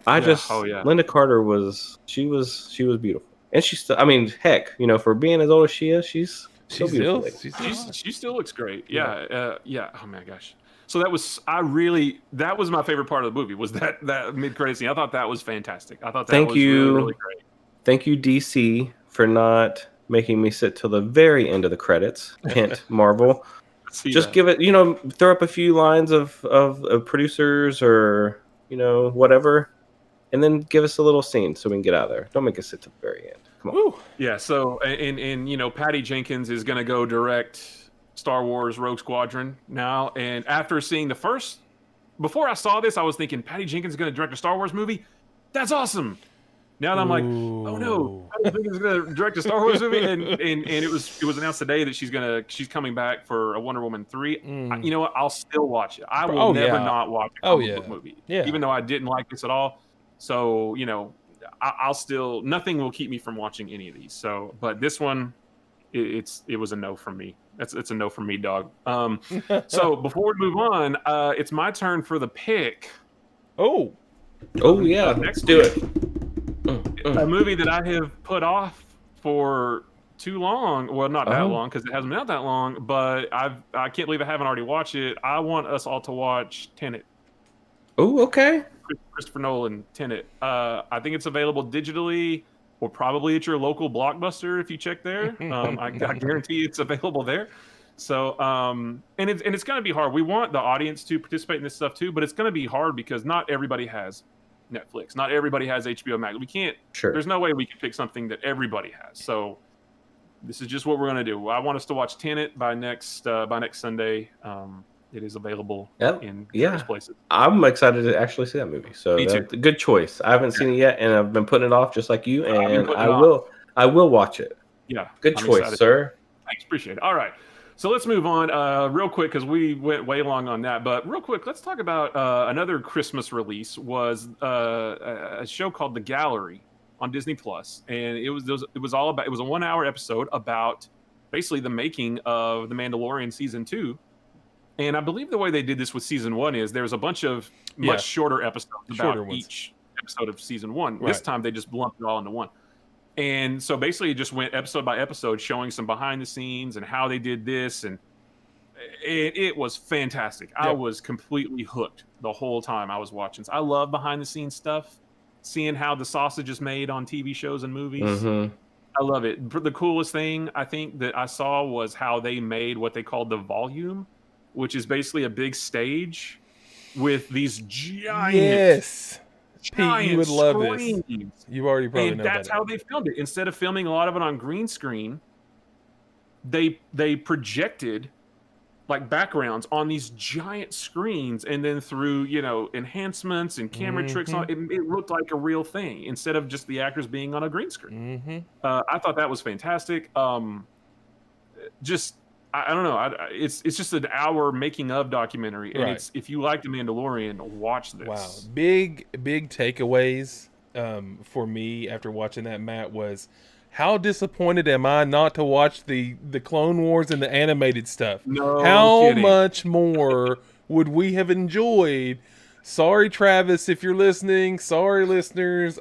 Linda Carter was beautiful, and she's still. I mean, heck, for being as old as she is, she's So beautiful. She still looks great. Yeah. Yeah. Oh my gosh. So that was my favorite part of the movie was that mid-credit scene. I thought that was fantastic. I thought that Thank was you. really, really great. Thank you, DC, for not making me sit till the very end of the credits. Hint, Marvel. Just give it, throw up a few lines of producers or, whatever, and then give us a little scene so we can get out of there. Don't make us sit to the very end. Come on. Woo. Yeah, so, and Patty Jenkins is going to go direct Star Wars Rogue Squadron now. And after seeing before I saw this, I was thinking, Patty Jenkins is going to direct a Star Wars movie? That's awesome. Now that I'm like, oh no, I think he's gonna direct a Star Wars movie, and it was announced today that she's coming back for a Wonder Woman 3. You know what? I'll still watch it. I will never not watch a comic book movie, even though I didn't like this at all. So I'll still, nothing will keep me from watching any of these. So, but this one, it was a no from me. It's a no from me, dog. So before we move on, it's my turn for the pick. Oh yeah, next do it. A movie that I have put off for too long. Well, not that long because it hasn't been out that long. But I can't believe I haven't already watched it. I want us all to watch Tenet. Oh, okay. Christopher Nolan, Tenet. I think it's available digitally or probably at your local Blockbuster if you check there. I guarantee it's available there. So, and it's going to be hard. We want the audience to participate in this stuff too, but it's going to be hard because not everybody has Netflix. Not everybody has HBO Max. We can't. Sure. There's no way we can pick something that everybody has. So this is just what we're gonna do. I want us to watch Tenet by next Sunday. It is available in various places. I'm excited to actually see that movie. So that's a good choice. I haven't seen it yet, and I've been putting it off just like you. And I will watch it. Yeah. Good choice, sir. Thanks. Appreciate it. All right. So let's move on real quick because we went way long on that. But real quick, let's talk about another Christmas release was a show called The Gallery on Disney Plus, and it was a 1-hour episode about basically the making of The Mandalorian season 2. And I believe the way they did this with season 1 is there's a bunch of much shorter episodes about each episode of season 1. Right. This time they just lumped it all into one. And so basically it just went episode by episode showing some behind the scenes and how they did this. And it was fantastic. Yep. I was completely hooked the whole time I was watching. So I love behind the scenes stuff, seeing how the sausage is made on TV shows and movies. Mm-hmm. I love it. The coolest thing I think that I saw was how they made what they called the volume, which is basically a big stage with these giant Pete, you would love this. You already probably know that's how they filmed it. Instead of filming a lot of it on green screen, they projected like backgrounds on these giant screens, and then through enhancements and camera tricks, it looked like a real thing instead of just the actors being on a green screen. I thought that was fantastic. I don't know. It's just an hour making of documentary, and if you like The Mandalorian, watch this. Wow, big takeaways for me after watching that, Matt, was how disappointed am I not to watch the Clone Wars and the animated stuff? How much more would we have enjoyed? Sorry, Travis, if you're listening. Sorry, listeners.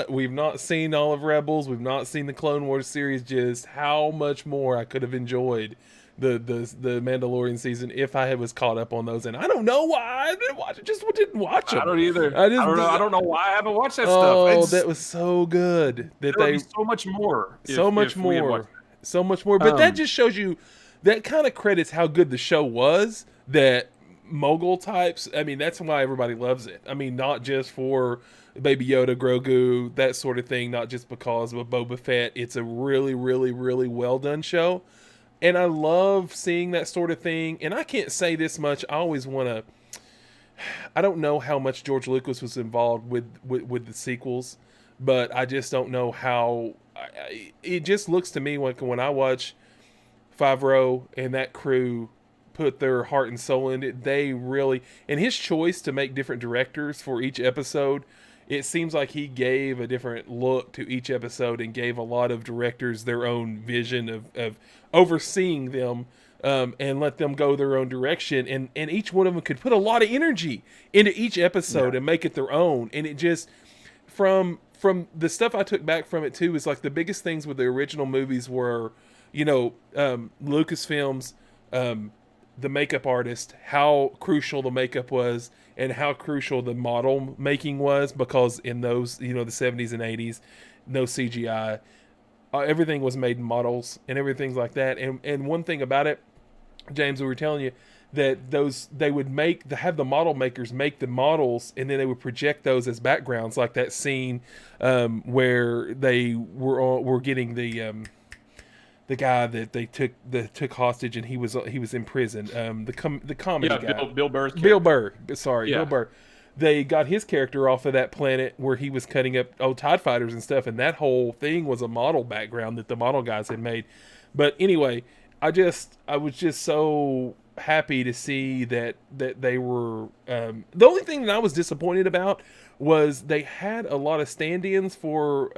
We've not seen all of Rebels. We've not seen the Clone Wars series. Just how much more I could have enjoyed the Mandalorian season if I was caught up on those. And I don't know why I didn't watch it. Just didn't watch them. I don't either. I don't know why I haven't watched that stuff. Oh, that was so good. So much more. So much more. But that just shows you, that kind of credits how good the show was. That mogul types, I mean, that's why everybody loves it. I mean, not just for Baby Yoda, Grogu, that sort of thing, not just because of Boba Fett. It's a really, really, really well done show, and I love seeing that sort of thing. And I can't say this much. I always want to. I don't know how much George Lucas was involved with the sequels, but I just don't know how. It just looks to me like when I watch Favreau and that crew put their heart and soul in it, they really, and his choice to make different directors for each episode, it seems like he gave a different look to each episode and gave a lot of directors their own vision of overseeing them, and let them go their own direction, and each one of them could put a lot of energy into each episode and make it their own. And it just, from the stuff I took back from it too, is like the biggest things with the original movies were, Lucasfilms, the makeup artist, how crucial the makeup was and how crucial the model making was, because in those, the 70s and 80s, no CGI. Everything was made in models and everything's like that. And one thing about it, James, we were telling you that they would have the model makers make the models, and then they would project those as backgrounds, like that scene where they were getting the guy that they took hostage, and he was in prison. The comedy guy, Bill Burr. Bill Burr. Sorry, Yeah. Bill Burr. They got his character off of that planet where he was cutting up old TIE fighters and stuff, and that whole thing was a model background that the model guys had made. But anyway, I was just so happy to see that they were. The only thing that I was disappointed about was they had a lot of stand-ins for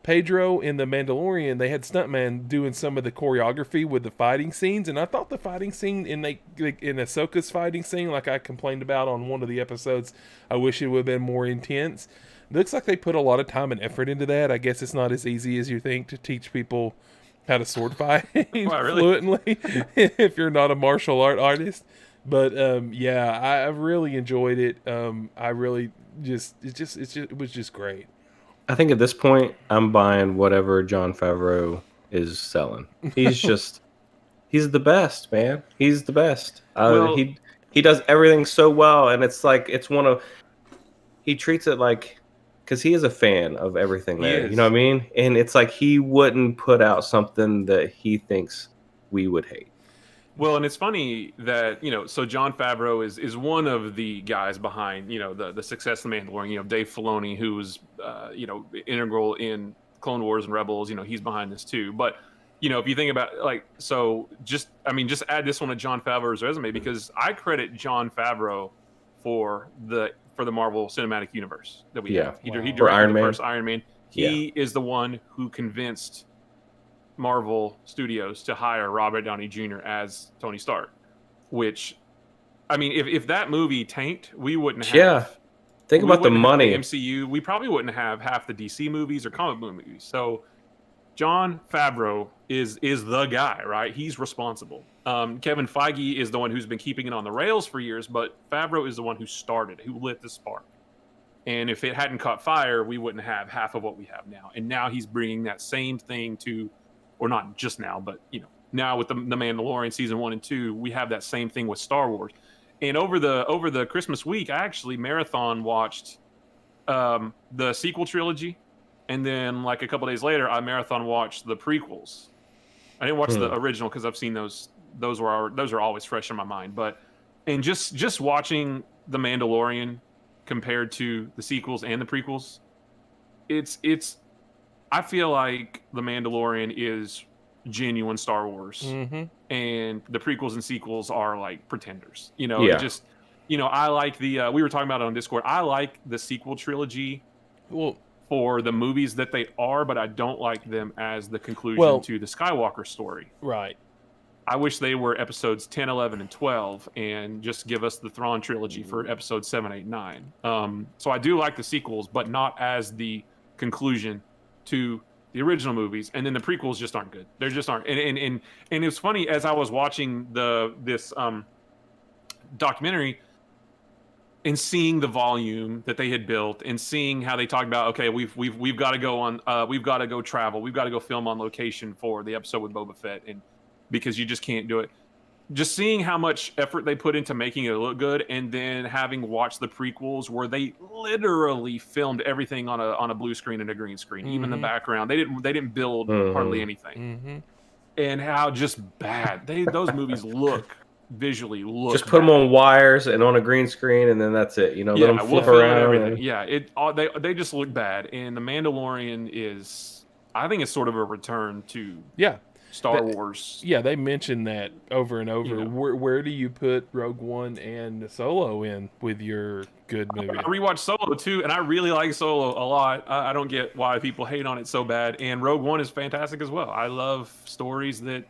Pedro in The Mandalorian. They had stuntman doing some of the choreography with the fighting scenes, and I thought the fighting scene in Ahsoka's fighting scene, like I complained about on one of the episodes, I wish it would have been more intense. Looks like they put a lot of time and effort into that. I guess it's not as easy as you think to teach people how to sword fight fluently if you're not a martial art artist. But yeah, I really enjoyed it. I really it was just great. I think at this point, I'm buying whatever Jon Favreau is selling. He's the best, man. He's the best. He does everything so well, and it's like he treats it like, because he is a fan of everything there. You know what I mean? And it's like he wouldn't put out something that he thinks we would hate. Well, and it's funny that, so Jon Favreau is one of the guys behind, the success of The Mandalorian. Dave Filoni, who was, integral in Clone Wars and Rebels, he's behind this too. But, if you think about just add this one to Jon Favreau's resume, because I credit Jon Favreau for the Marvel Cinematic Universe that we have. He directed the first Iron Man. He is the one who convinced Marvel Studios to hire Robert Downey Jr. as Tony Stark, which, if that movie tanked, we wouldn't have. Yeah, think about the money. The MCU, we probably wouldn't have half the DC movies or comic book movies. So, Jon Favreau is the guy, right? He's responsible. Kevin Feige is the one who's been keeping it on the rails for years, but Favreau is the one who started, who lit the spark. And if it hadn't caught fire, we wouldn't have half of what we have now. And now he's bringing that same thing to. Or not just now, but now with the Mandalorian season 1 and 2, we have that same thing with Star Wars. And over the Christmas week, I actually marathon watched the sequel trilogy, and then like a couple days later, I marathon watched the prequels. I didn't watch the original because I've seen those. Those are always fresh in my mind. But just watching the Mandalorian compared to the sequels and the prequels, it's. I feel like The Mandalorian is genuine Star Wars, and the prequels and sequels are like pretenders. I like the. We were talking about it on Discord. I like the sequel trilogy, for the movies that they are, but I don't like them as the conclusion to the Skywalker story. Right. I wish they were episodes 10, 11, and 12, and just give us the Thrawn trilogy for episodes 7, 8, 9. So I do like the sequels, but not as the conclusion to the original movies, and then the prequels just aren't good. They just aren't. And it's funny, as I was watching this documentary and seeing the volume that they had built, and seeing how they talked about, okay, we've got to go on, we've got to go travel, we've got to go film on location for the episode with Boba Fett, and because you just can't do it. Just seeing how much effort they put into making it look good, and then having watched the prequels where they literally filmed everything on a blue screen and a green screen, even the background. They didn't build hardly anything, and how just bad those movies visually look. Just put them on wires and on a green screen, and then that's it. Let them flip around. Everything. Yeah, they just look bad. And the Mandalorian is, I think, it's sort of a return to Star Wars. Yeah, they mentioned that over and over. Where do you put Rogue One and Solo in with your good movie? I rewatched Solo too, and I really like Solo a lot. I don't get why people hate on it so bad. And Rogue One is fantastic as well. I love stories that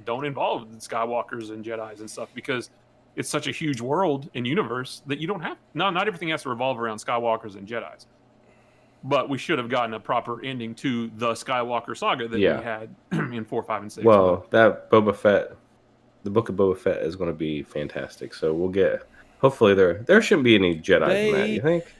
don't involve Skywalkers and Jedis and stuff, because it's such a huge world and universe that you don't have. Not everything has to revolve around Skywalkers and Jedis. but we should have gotten a proper ending to the Skywalker saga that we had in 4, 5, and 6. Well, that Boba Fett, the Book of Boba Fett is going to be fantastic. So we'll get. Hopefully, there shouldn't be any Jedi in that. You think?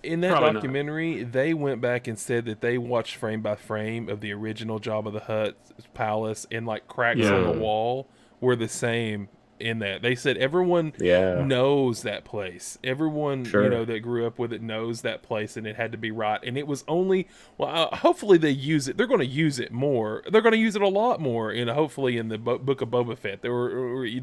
In that Probably documentary, they went back and said that they watched frame by frame of the original Jabba the Hutt palace, and like cracks on the wall were the same in that. They said everyone knows that place. Everyone that grew up with it knows that place, and it had to be right. And it was only hopefully they use it. They're going to use it more. They're going to use it a lot more, and hopefully in the Book of Boba Fett,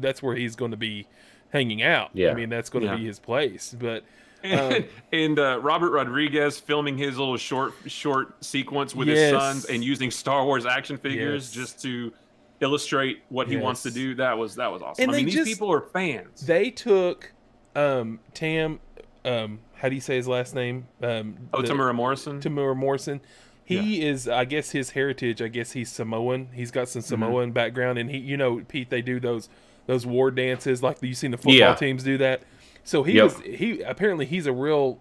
that's where he's going to be hanging out. I mean, that's going to be his place. But and Robert Rodriguez filming his little short sequence with his sons and using Star Wars action figures just to illustrate what he wants to do. That was awesome. And I mean, these people are fans. They took Tam how do you say his last name? Tamura Morrison. Tamura Morrison. He is, I guess, his heritage. I guess he's Samoan. He's got some Samoan background, and he, Pete, they do those war dances like you've seen the football teams do that. So he apparently he's a real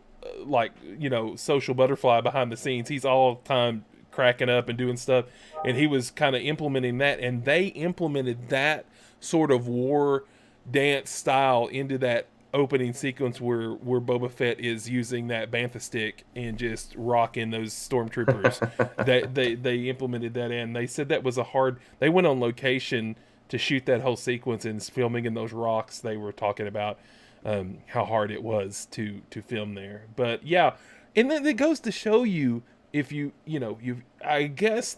social butterfly behind the scenes. He's all the time cracking up and doing stuff, and he was kind of implementing that, and they implemented that sort of war dance style into that opening sequence where Boba Fett is using that bantha stick and just rocking those stormtroopers. That they implemented that in. They said that was they went on location to shoot that whole sequence, and filming in those rocks. They were talking about how hard it was to film there. But yeah, and then it goes to show you, if I guess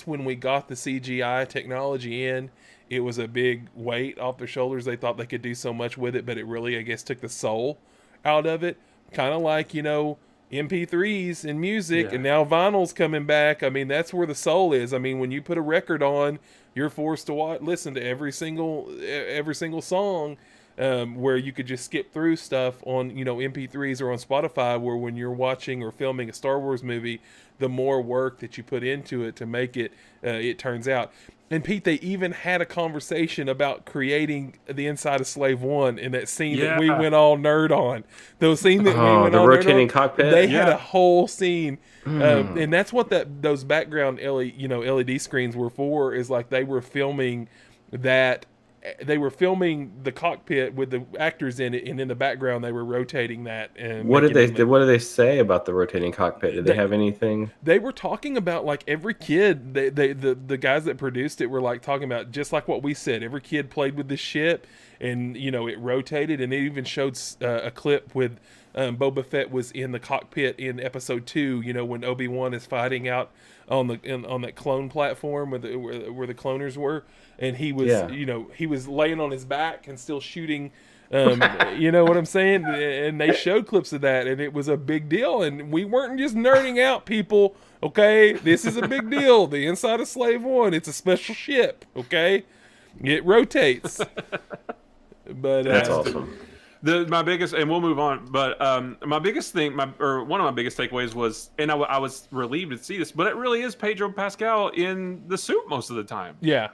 when we got the CGI technology in, it was a big weight off their shoulders. They thought they could do so much with it, but it really, I guess, took the soul out of it. Kind of like, MP3s and music, and now vinyl's coming back. I mean, that's where the soul is. I mean, when you put a record on, you're forced to listen to every single song, where you could just skip through stuff on, MP3s or on Spotify, where when you're watching or filming a Star Wars movie, the more work that you put into it to make it, it turns out. And Pete, they even had a conversation about creating the inside of Slave One in that scene that we went all nerd on. Those scene that we went all rotating nerd on, cockpit. They had a whole scene, and that's what those background LED screens were for. Is like they were filming that. They were filming the cockpit with the actors in it, and in the background they were rotating that. And what did they say about the rotating cockpit? Did they have anything? They were talking about, like, every kid. The guys that produced it were like talking about just like what we said. Every kid played with the ship, and it rotated, and it even showed a clip with Boba Fett was in the cockpit in Episode 2. When Obi-Wan is fighting out on that clone platform where the cloners were. And he was, he was laying on his back and still shooting. You know what I'm saying? And they showed clips of that, and it was a big deal. And we weren't just nerding out, people. Okay, this is a big deal. The inside of Slave One, it's a special ship. Okay, it rotates. But that's awesome. My biggest, and we'll move on. But my biggest thing, one of my biggest takeaways was, and I was relieved to see this, but it really is Pedro Pascal in the suit most of the time. Yeah.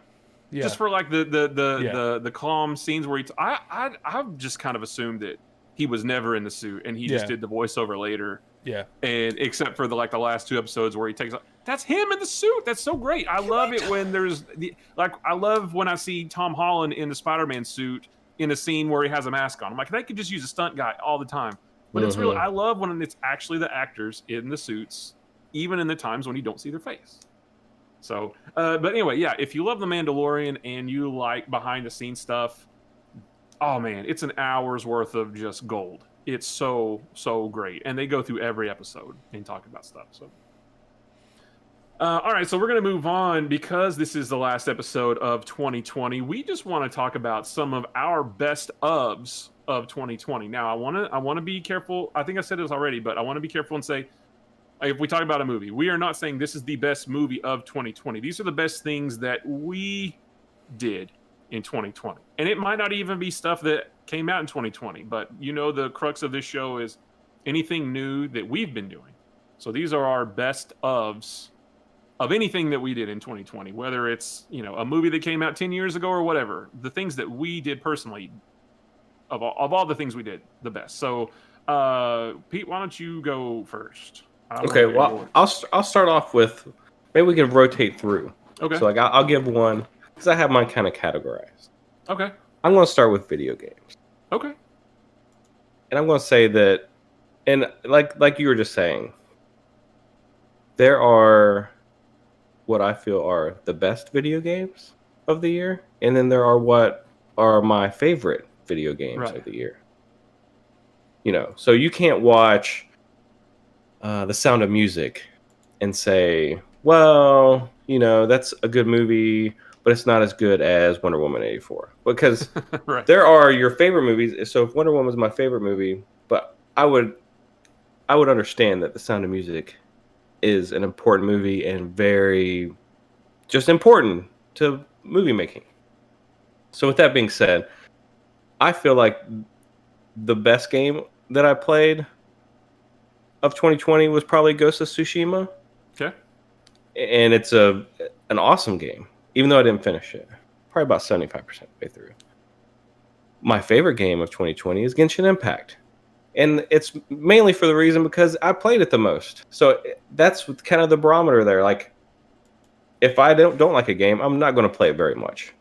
Just for like the calm scenes where I've just kind of assumed that he was never in the suit and he just did the voiceover later. Yeah. And except for the last 2 episodes where he takes, that's him in the suit. That's so great. I love it when there's I love when I see Tom Holland in the Spider-Man suit in a scene where he has a mask on. I'm like, they could just use a stunt guy all the time. But it's really, I love when it's actually the actors in the suits, even in the times when you don't see their face. So, but anyway, if you love The Mandalorian and you like behind the scenes stuff, oh man, it's an hour's worth of just gold. It's so great. And they go through every episode and talk about stuff. So, all right, so we're going to move on because this is the last episode of 2020. We just want to talk about some of our best ofs of 2020. Now, I want to be careful. I think I said this already, but I want to be careful and say, if we talk about a movie, we are not saying this is the best movie of 2020. These are the best things that we did in 2020. And it might not even be stuff that came out in 2020, but the crux of this show is anything new that we've been doing. So these are our best ofs of anything that we did in 2020, whether it's, a movie that came out 10 years ago or whatever, the things that we did personally, of all the things we did, the best. So, Pete, why don't you go first? I'm Okay, ready to well, go. I'll start off with maybe we can rotate through. Okay. So like I'll give one because I have mine kind of categorized. Okay. I'm going to start with video games, Okay. and I'm going to say that, and like you were just saying, there are what I feel are the best video games of the year, and then there are what are my favorite video games Right. of the year. You know, so you can't watch The Sound of Music and say, well, you know, that's a good movie, but it's not as good as Wonder Woman 84. Because Right. there are your favorite movies. So if Wonder Woman was my favorite movie, but I would understand that The Sound of Music is an important movie and very just important to movie making. So with that being said, I feel like the best game that I played of 2020 was probably Ghost of Tsushima, Okay. and it's an awesome game. Even though I didn't finish it, probably about 75% way through. My favorite game of 2020 is Genshin Impact, and it's mainly for the reason because I played it the most. So that's kind of the barometer there. Like, if I don't like a game, I'm not going to play it very much.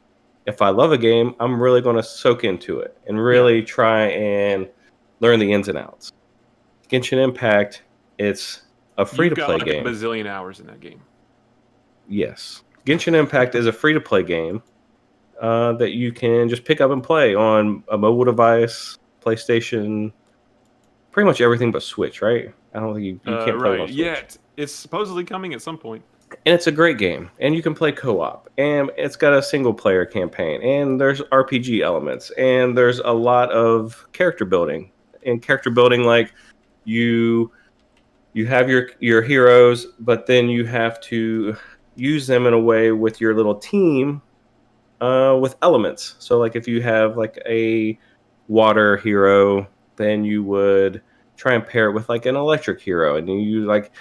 If I love a game, I'm really going to soak into it and really try and learn the ins and outs. Genshin Impact, it's a free You've to got play like a game. bazillion hours in that game. Yes. Genshin Impact is a free to play game that you can just pick up and play on a mobile device, PlayStation, pretty much everything but Switch, right? I don't think you can't play it on Right. Switch. Yeah, it's supposedly coming at some point. And it's a great game, and you can play co-op, and it's got a single player campaign, and there's RPG elements, and there's a lot of character building. And character building, like you have your heroes, but then you have to use them in a way with your little team with elements. So like if you have like a water hero, then you would try and pair it with like an electric hero, and you like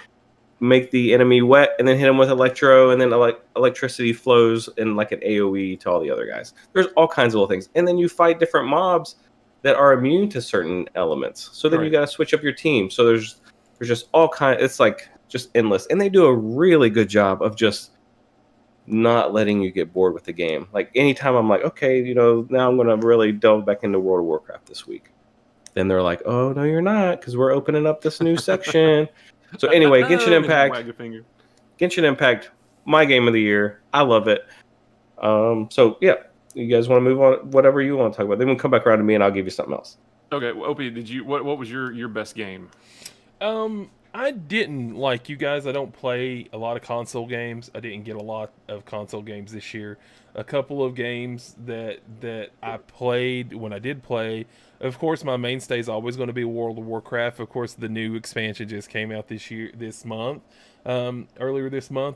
make the enemy wet and then hit them with electro, and then electricity flows in like an AoE to all the other guys. There's all kinds of little things, and then you fight different mobs that are immune to certain elements. So then you got to switch up your team. So there's just all kind. It's like just endless, and they do a really good job of just not letting you get bored with the game. Like anytime I'm like, okay, you know, now I'm gonna really delve back into World of Warcraft this week. Then they're like, oh no, you're not, because we're opening up this new section. So anyway, Genshin Impact. Wag your finger. Genshin Impact, my game of the year. I love it. So yeah, you guys want to move on? Whatever you want to talk about. Then we'll come back around to me, and I'll give you something else. Okay, well, Opie, did you what was your best game? I didn't like you guys. I don't play a lot of console games. I didn't get a lot of console games this year. A couple of games that I played when I did play. Of course, my mainstay is always going to be World of Warcraft. Of course, the new expansion just came out earlier this month,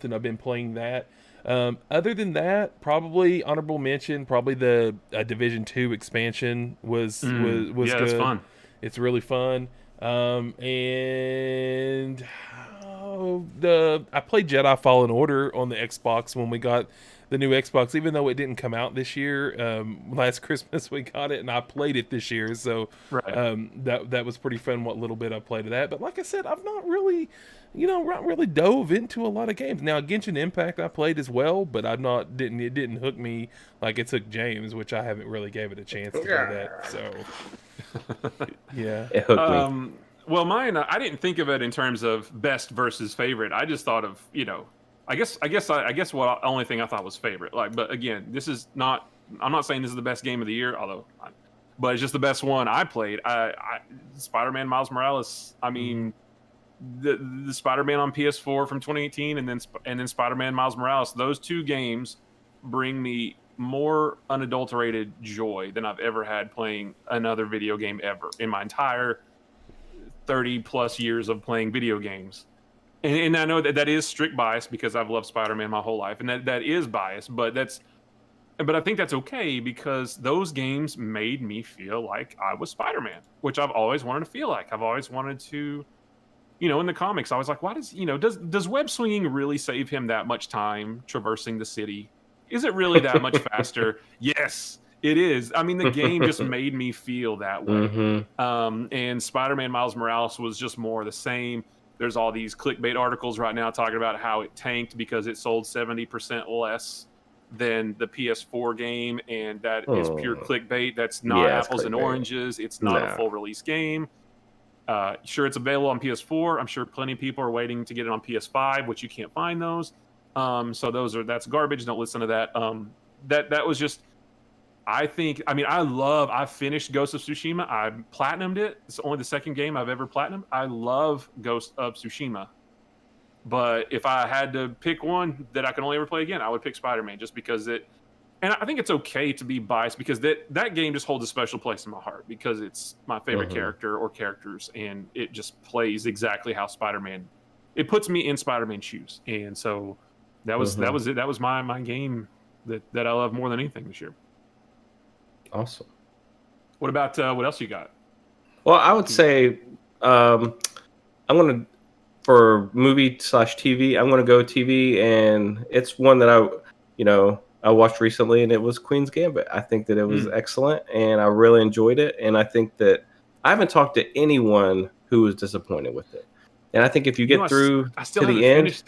and I've been playing that. Other than that, probably honorable mention. Probably the Division 2 expansion was good. It's fun. It's really fun. And I played Jedi Fallen Order on the Xbox when we got the new Xbox, even though it didn't come out this year. Last Christmas we got it, and I played it this year, so that was pretty fun. What little bit I played of that, but like I said, I've not really, not really dove into a lot of games. Now Genshin Impact I played as well, but it didn't hook me like it took James, which I haven't really gave it a chance to do that. So yeah, it hooked me. Well, mine, I didn't think of it in terms of best versus favorite. I just thought of, I guess what only thing I thought was favorite. Like, but again, this is not. I'm not saying this is the best game of the year, but it's just the best one I played. Spider-Man Miles Morales. I mean, the Spider-Man on PS4 from 2018, and then Spider-Man Miles Morales. Those two games bring me more unadulterated joy than I've ever had playing another video game ever in my entire 30 plus years of playing video games. And I know that is strict bias because I've loved Spider-Man my whole life, and that is bias, but I think that's okay because those games made me feel like I was Spider-Man, which I've always wanted to feel like. I've always wanted to, in the comics, I was like, why does web swinging really save him that much time traversing the city? Is it really that much faster? Yes, it is. I mean, the game just made me feel that way. And Spider-Man Miles Morales was just more the same. there's all these clickbait articles right now talking about how it tanked because it sold 70% less than the PS4 game, and that is pure clickbait. That's not Yeah, it's apples and clickbait. oranges. It's not a No. full release game. Sure, it's available on PS4. I'm sure plenty of people are waiting to get it on PS5, which you can't find those. So that's garbage. Don't listen to that. That was just. I finished Ghost of Tsushima. I platinumed it. It's only the second game I've ever platinumed. I love Ghost of Tsushima. But if I had to pick one that I can only ever play again, I would pick Spider-Man, just because and I think it's okay to be biased, because that game just holds a special place in my heart, because it's my favorite character or characters, and it just plays exactly how Spider-Man. It puts me in Spider-Man's shoes, and so that was it. That was my game that I love more than anything this year. Awesome. What about what else you got? Well, I would say I'm going to, for movie/TV, I'm going to go TV, and it's one that I watched recently, and it was Queen's Gambit. I think that it was excellent, and I really enjoyed it, and I think that I haven't talked to anyone who was disappointed with it. And I think if you get through to the end,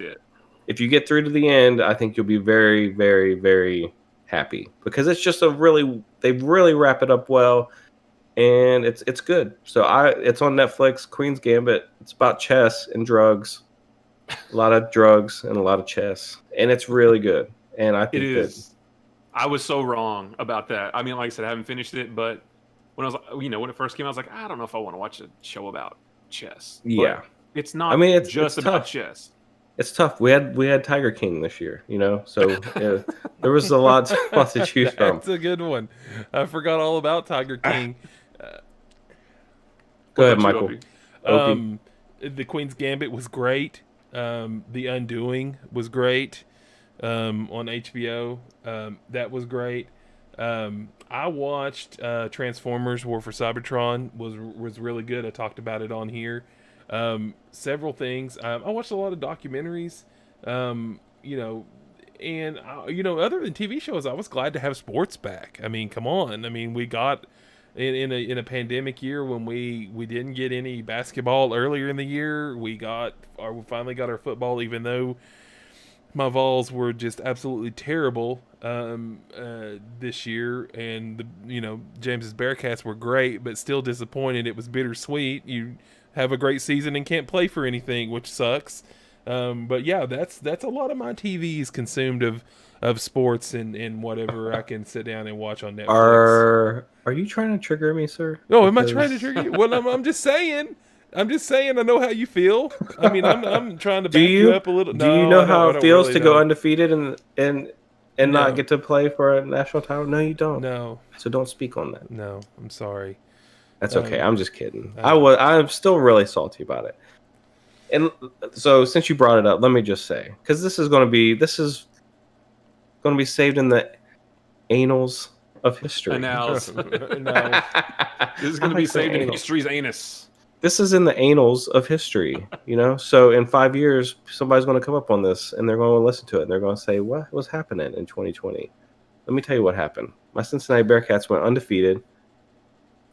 if you get through to the end, I think you'll be very, very, very happy, because it's just they really wrap it up well, and it's good. So it's on Netflix, Queen's Gambit. It's about chess and drugs, a lot of drugs and a lot of chess, and it's really good. And I think I was so wrong about that. I mean, like I said, I haven't finished it, but when I was, when it first came out, I was like, I don't know if I want to watch a show about chess. Yeah, but it's not. It's just about chess. It's tough. We had Tiger King this year, so there was a lot to choose from. That's a good one. I forgot all about Tiger King. Go ahead, Michael. The Queen's Gambit was great. The Undoing was great on HBO. That was great. I watched Transformers: War for Cybertron. Was really good. I talked about it on here. Several things. I watched a lot of documentaries, and other than TV shows, I was glad to have sports back. I mean, come on. I mean, we got in a pandemic year when we didn't get any basketball earlier in the year. We finally got our football, even though my Vols were just absolutely terrible this year, and James's Bearcats were great, but still disappointed. It was bittersweet. You have a great season and can't play for anything, which sucks. But yeah, that's a lot of my TV is consumed of sports and whatever I can sit down and watch on Netflix. Are you trying to trigger me, sir? No, am I trying to trigger you? Well, I'm just saying. I know how you feel. I mean, I'm trying to back you up a little. Do you know how it feels to go undefeated and not get to play for a national title? No, you don't. No. So don't speak on that. No, I'm sorry. That's okay. I'm just kidding. I'm still really salty about it. And so, since you brought it up, let me just say, because this is going to be saved in the annals of history. No. This is going to be saved in history's anus. This is in the annals of history, So in 5 years, somebody's going to come up on this, and they're going to listen to it, and they're going to say, "What was happening in 2020?" Let me tell you what happened. My Cincinnati Bearcats went undefeated,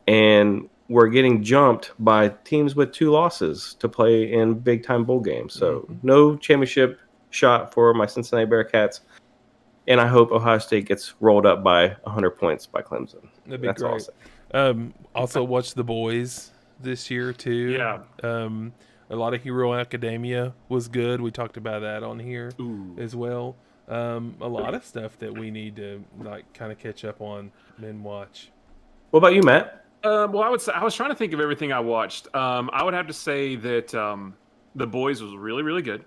and we're getting jumped by teams with 2 losses to play in big-time bowl games. So no championship shot for my Cincinnati Bearcats, and I hope Ohio State gets rolled up by 100 points by Clemson. That'd be great. Also watched The Boys this year, too. Yeah. A lot of Hero Academia was good. We talked about that on here as well. A lot of stuff that we need to kind of catch up on and watch. What about you, Matt? Well, I was trying to think of everything I watched. I would have to say that The Boys was really, really good.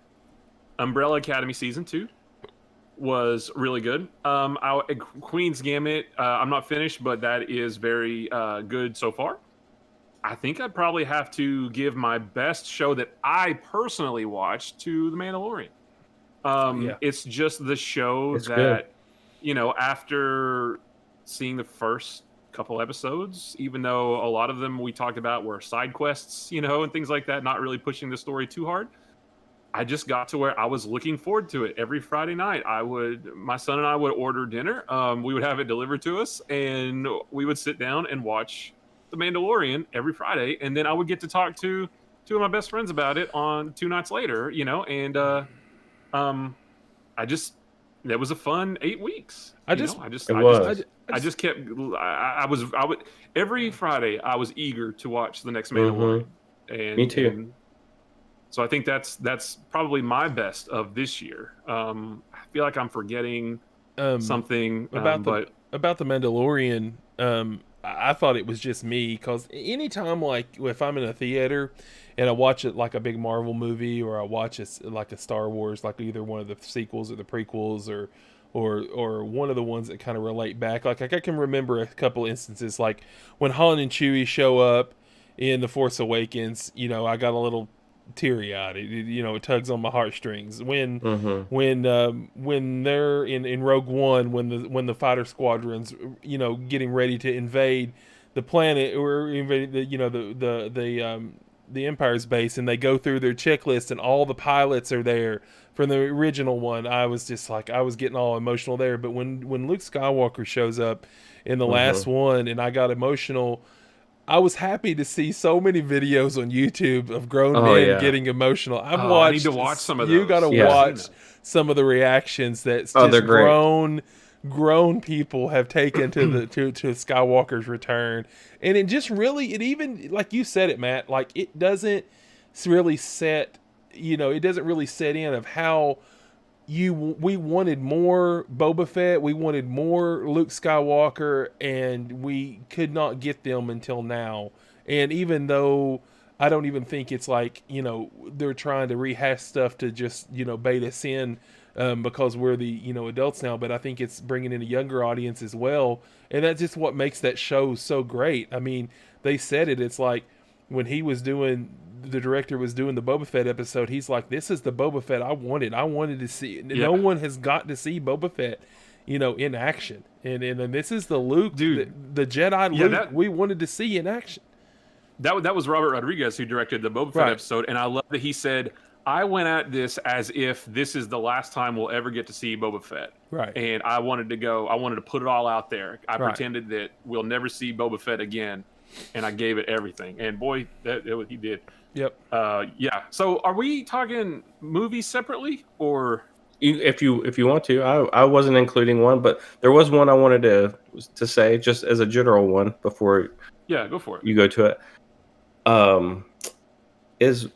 Umbrella Academy Season 2 was really good. Queen's Gambit, I'm not finished, but that is very good so far. I think I'd probably have to give my best show that I personally watched to The Mandalorian. It's just the show that, after seeing the first couple episodes, even though a lot of them we talked about were side quests, and things like that, not really pushing the story too hard, I just got to where I was looking forward to it. Every Friday night, my son and I would order dinner. We would have it delivered to us, and we would sit down and watch The Mandalorian every Friday, and then I would get to talk to two of my best friends about it on 2 nights later, and I just that was a fun 8 weeks. I just kept I would every Friday I was eager to watch the next Mandalorian. And me too. And so I think that's probably my best of this year. I feel like I'm forgetting something about but the Mandalorian. I thought it was just me, because anytime, like, if I'm in a theater and I watch it like a big Marvel movie, or I watch like a Star Wars, like either one of the sequels or the prequels, or one of the ones that kind of relate back. Like I can remember a couple instances, like when Han and Chewie show up in The Force Awakens. I got a little teary-eyed. It tugs on my heartstrings when they're in Rogue One, when the fighter squadrons getting ready to invade the planet, or invade the Empire's base, and they go through their checklist and all the pilots are there from the original one. I was just like, I was getting all emotional there. But when Luke Skywalker shows up in the last one, and I got emotional, I was happy to see so many videos on YouTube of grown men getting emotional. I need to watch some of those. You got to watch some of the reactions that just grown people have taken to Skywalker's return. And it just really, it even, like you said it, Matt, like it doesn't really set in of how we wanted more Boba Fett, we wanted more Luke Skywalker, and we could not get them until now. And even though I don't even think it's like, they're trying to rehash stuff to just, bait us in, because we're the, adults now, but I think it's bringing in a younger audience as well. And that's just what makes that show so great. I mean, they said it, it's like when the director was doing the Boba Fett episode, he's like, this is the Boba Fett I wanted. I wanted to see. No one has got to see Boba Fett, in action. And this is the Luke, dude, the Jedi Luke we wanted to see in action. That was Robert Rodriguez who directed the Boba Fett episode, and I love that he said, I went at this as if this is the last time we'll ever get to see Boba Fett. Right. And I wanted to put it all out there. I pretended that we'll never see Boba Fett again, and I gave it everything. And boy, he did. Yep. Yeah. So are we talking movies separately, or if you want to? I wasn't including one, but there was one I wanted to say just as a general one before. Yeah, go for it. You go to it. Is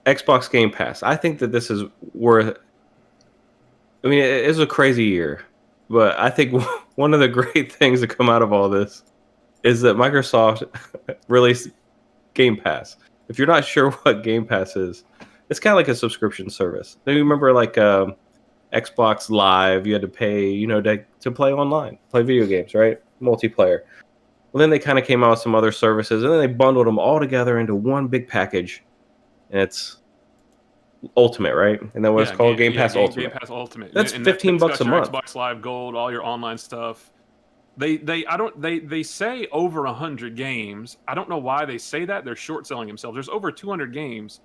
Xbox Game Pass. I think that this is worth. I mean, it is a crazy year, but I think one of the great things that come out of all this is that Microsoft released Game Pass. If you're not sure what Game Pass is, it's kind of like a subscription service. Do you remember like Xbox Live? You had to pay, to play online, play video games, right? Multiplayer. Well, then they kind of came out with some other services, and then they bundled them all together into one big package. And it's Ultimate, right? And then what it's called? Game Pass Ultimate. Game Pass Ultimate. That's $15 a month. Xbox Live Gold, all your online stuff. They say over 100 games. I don't know why they say that. They're short selling themselves. There's over 200 games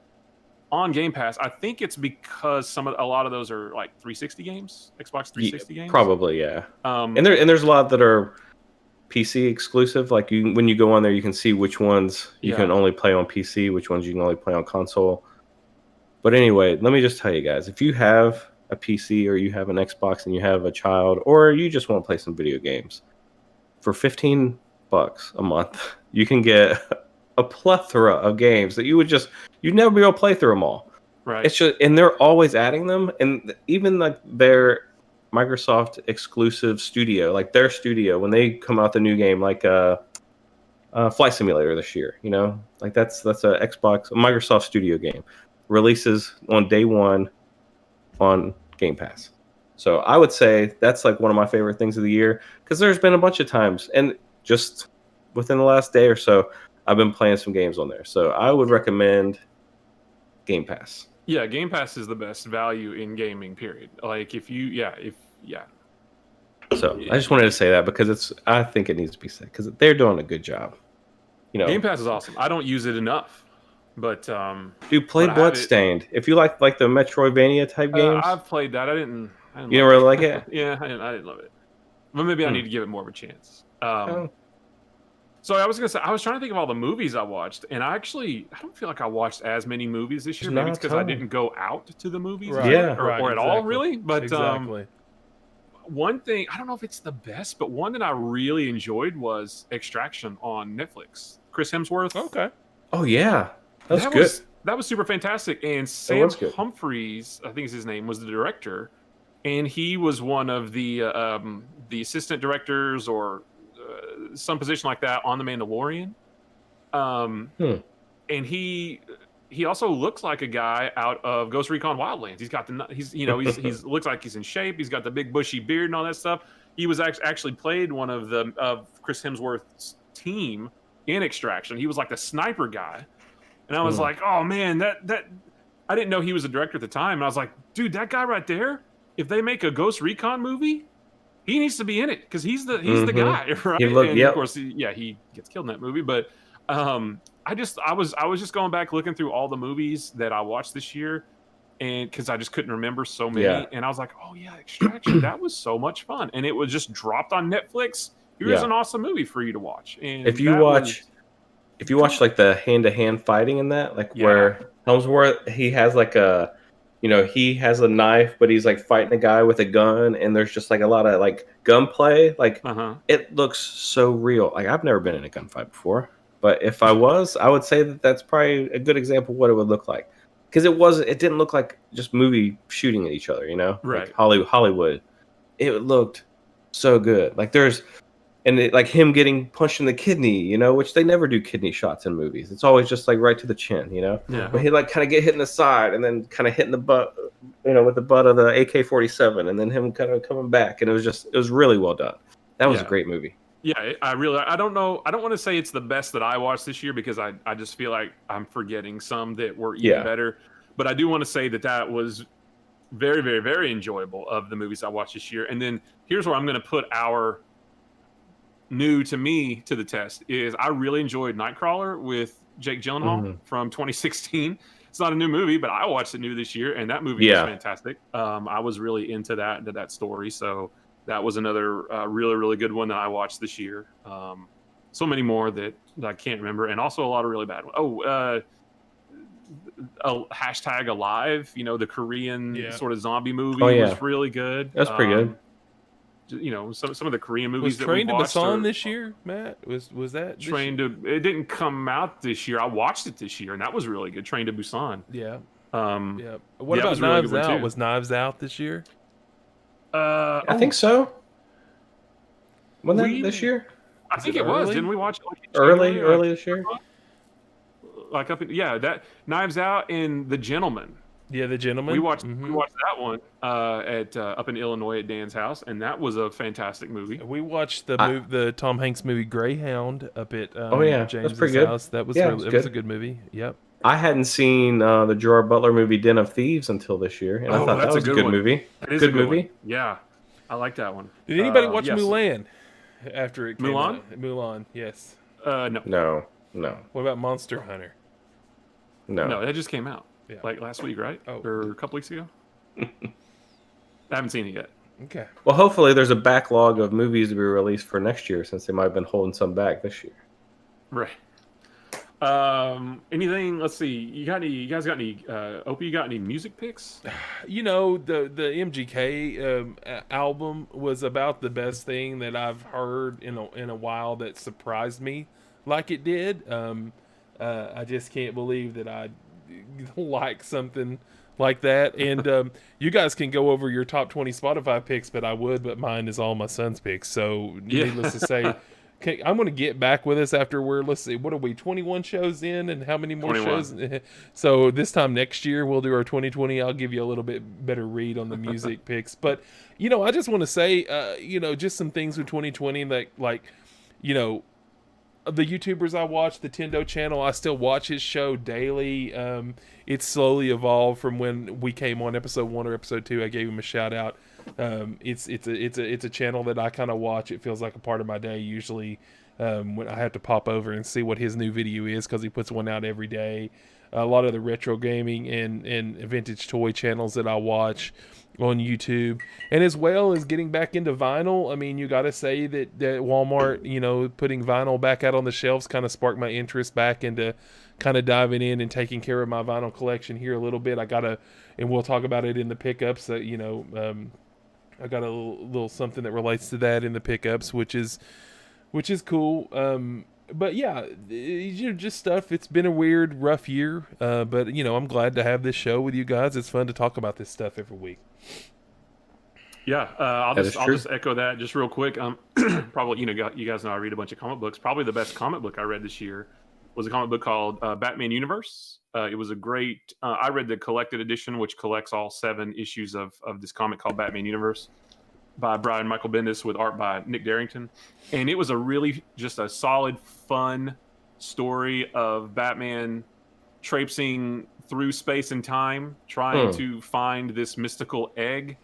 on Game Pass. I think it's because a lot of those are like 360 games, Xbox 360 games. Probably, yeah. And there's a lot that are PC exclusive. Like when you go on there, you can see which ones you can only play on PC, which ones you can only play on console. But anyway, let me just tell you guys, if you have a PC or you have an Xbox and you have a child, or you just want to play some video games, for $15 a month, you can get a plethora of games that you'd never be able to play through them all. Right. It's just, and they're always adding them, and even like their Microsoft exclusive studio, like their studio, when they come out the new game, like Flight Simulator this year, like that's a Microsoft studio game, releases on day one on Game Pass. So I would say that's like one of my favorite things of the year, because there's been a bunch of times, and just within the last day or so, I've been playing some games on there. So I would recommend Game Pass. Yeah, Game Pass is the best value in gaming, period. Like So I just wanted to say that because I think it needs to be said, because they're doing a good job. Game Pass is awesome. I don't use it enough, but dude, play Bloodstained. If you like the Metroidvania type games. I've played that. I didn't you didn't really like it? Yeah, I didn't love it. But maybe I need to give it more of a chance. So I was gonna say, I was trying to think of all the movies I watched, and I don't feel like I watched as many movies this year. There's Maybe not it's a because I ton. didn't go out to the movies, Right, Yeah. or at all, exactly. really. But Exactly. one thing, I don't know if it's the best, but one that I really enjoyed was Extraction on Netflix. Chris Hemsworth. Okay. Oh yeah, that's good. That was super fantastic. And That Sam was good. Humphries, I think is his name, was the director, and he was one of the assistant directors or some position like that on The Mandalorian. And he also looks like a guy out of Ghost Recon Wildlands. He's got he's looks like he's in shape. He's got the big bushy beard and all that stuff. He was actually played one of Chris Hemsworth's team in Extraction. He was like the sniper guy, and I was like, oh man, that I didn't know he was a director at the time. And I was like, dude, that guy right there. If they make a Ghost Recon movie, he needs to be in it because he's the guy, right? Of course, he gets killed in that movie. But I was just going back looking through all the movies that I watched this year, and because I just couldn't remember so many, and I was like, oh yeah, Extraction, that was so much fun, and it was just dropped on Netflix. Here's an awesome movie for you to watch. And if you watch like the hand-to-hand fighting in that, like where Helmsworth, he has like a, he has a knife, but he's like fighting a guy with a gun, and there's just like a lot of like gunplay. Like it looks so real. Like I've never been in a gunfight before, but if I was, I would say that that's probably a good example of what it would look like. Because it didn't look like just movie shooting at each other, right? Like Hollywood. It looked so good. Like like him getting punched in the kidney, which they never do kidney shots in movies. It's always just like right to the chin, Yeah. But he like kind of get hit in the side and then kind of hit in the butt, with the butt of the AK-47, and then him kind of coming back, and it was really well done. That was a great movie. Yeah, I don't know. I don't want to say it's the best that I watched this year because I just feel like I'm forgetting some that were even better. But I do want to say that was very, very, very enjoyable of the movies I watched this year. And then here's where I'm going to put our new to me to the test is I really enjoyed Nightcrawler with Jake Gyllenhaal from 2016. It's not a new movie, but I watched it new this year, and that movie was fantastic. I was really into that story, so that was another really, really good one that I watched this year. So many more that I can't remember, and also a lot of really bad ones. Hashtag Alive, the Korean sort of zombie movie was really good. That's pretty good. Some of the Korean movies was that we Train to watched Busan this year, Matt? Was that Train to? It didn't come out this year. I watched it this year, and that was really good. Train to Busan. Yeah. Yeah. What about Knives Out? Was Knives Out this year? I think so. Wasn't that this year? I think it was. Didn't we watch it early this year? Like that Knives Out and The Gentleman. Yeah, The Gentleman. We watched that one at up in Illinois at Dan's house, and that was a fantastic movie. We watched the Tom Hanks movie Greyhound up at James's that's pretty good. house. That was it was a good movie. Yep. I hadn't seen the Gerard Butler movie Den of Thieves until this year, and I thought that was a good movie. That is a good movie. Yeah, I like that one. Did anybody watch Mulan after it came Mulan? out? Mulan, yes. No. What about Monster Hunter? No, that just came out. Yeah. Like last week, right? Oh. Or a couple weeks ago? I haven't seen it yet. Okay. Well, hopefully there's a backlog of movies to be released for next year since they might have been holding some back this year. Right. Anything, let's see. You guys got any Opie, you got any music picks? The MGK album was about the best thing that I've heard in a while that surprised me like it did. I just can't believe that I like something like that. And you guys can go over your top 20 Spotify picks, but mine is all my son's picks. So needless to say, I'm going to get back with us after let's see, what are we, 21 shows in, and how many more 21. shows? So this time next year, we'll do our 2020. I'll give you a little bit better read on the music picks. But, I just want to say, just some things with 2020 that, the YouTubers I watch, the Tendo channel, I still watch his show daily. It's slowly evolved from when we came on episode 1 or episode 2. I gave him a shout out. It's a channel that I kind of watch. It feels like a part of my day usually when I have to pop over and see what his new video is because he puts one out every day. a lot of the retro gaming and vintage toy channels that I watch on YouTube, and as well as getting back into vinyl. I mean, you got to say that Walmart, you know, putting vinyl back out on the shelves kind of sparked my interest back into kind of diving in and taking care of my vinyl collection here a little bit. I got and we'll talk about it in the pickups. You know, I got a little something that relates to that in the pickups, which is cool. But yeah, just stuff. It's been a weird, rough year, but you know, I'm glad to have this show with you guys. It's fun to talk about this stuff every week. Yeah, I'll just echo that just real quick. Probably, you know, you guys know I read a bunch of comic books. Probably the best comic book I read this year was a comic book called Batman Universe. It was a great. I read the collected edition, which collects all 7 issues of this comic called Batman Universe by Brian Michael Bendis with art by Nick Darrington, and it was a really just a solid, fun story of Batman traipsing through space and time, trying to find this mystical egg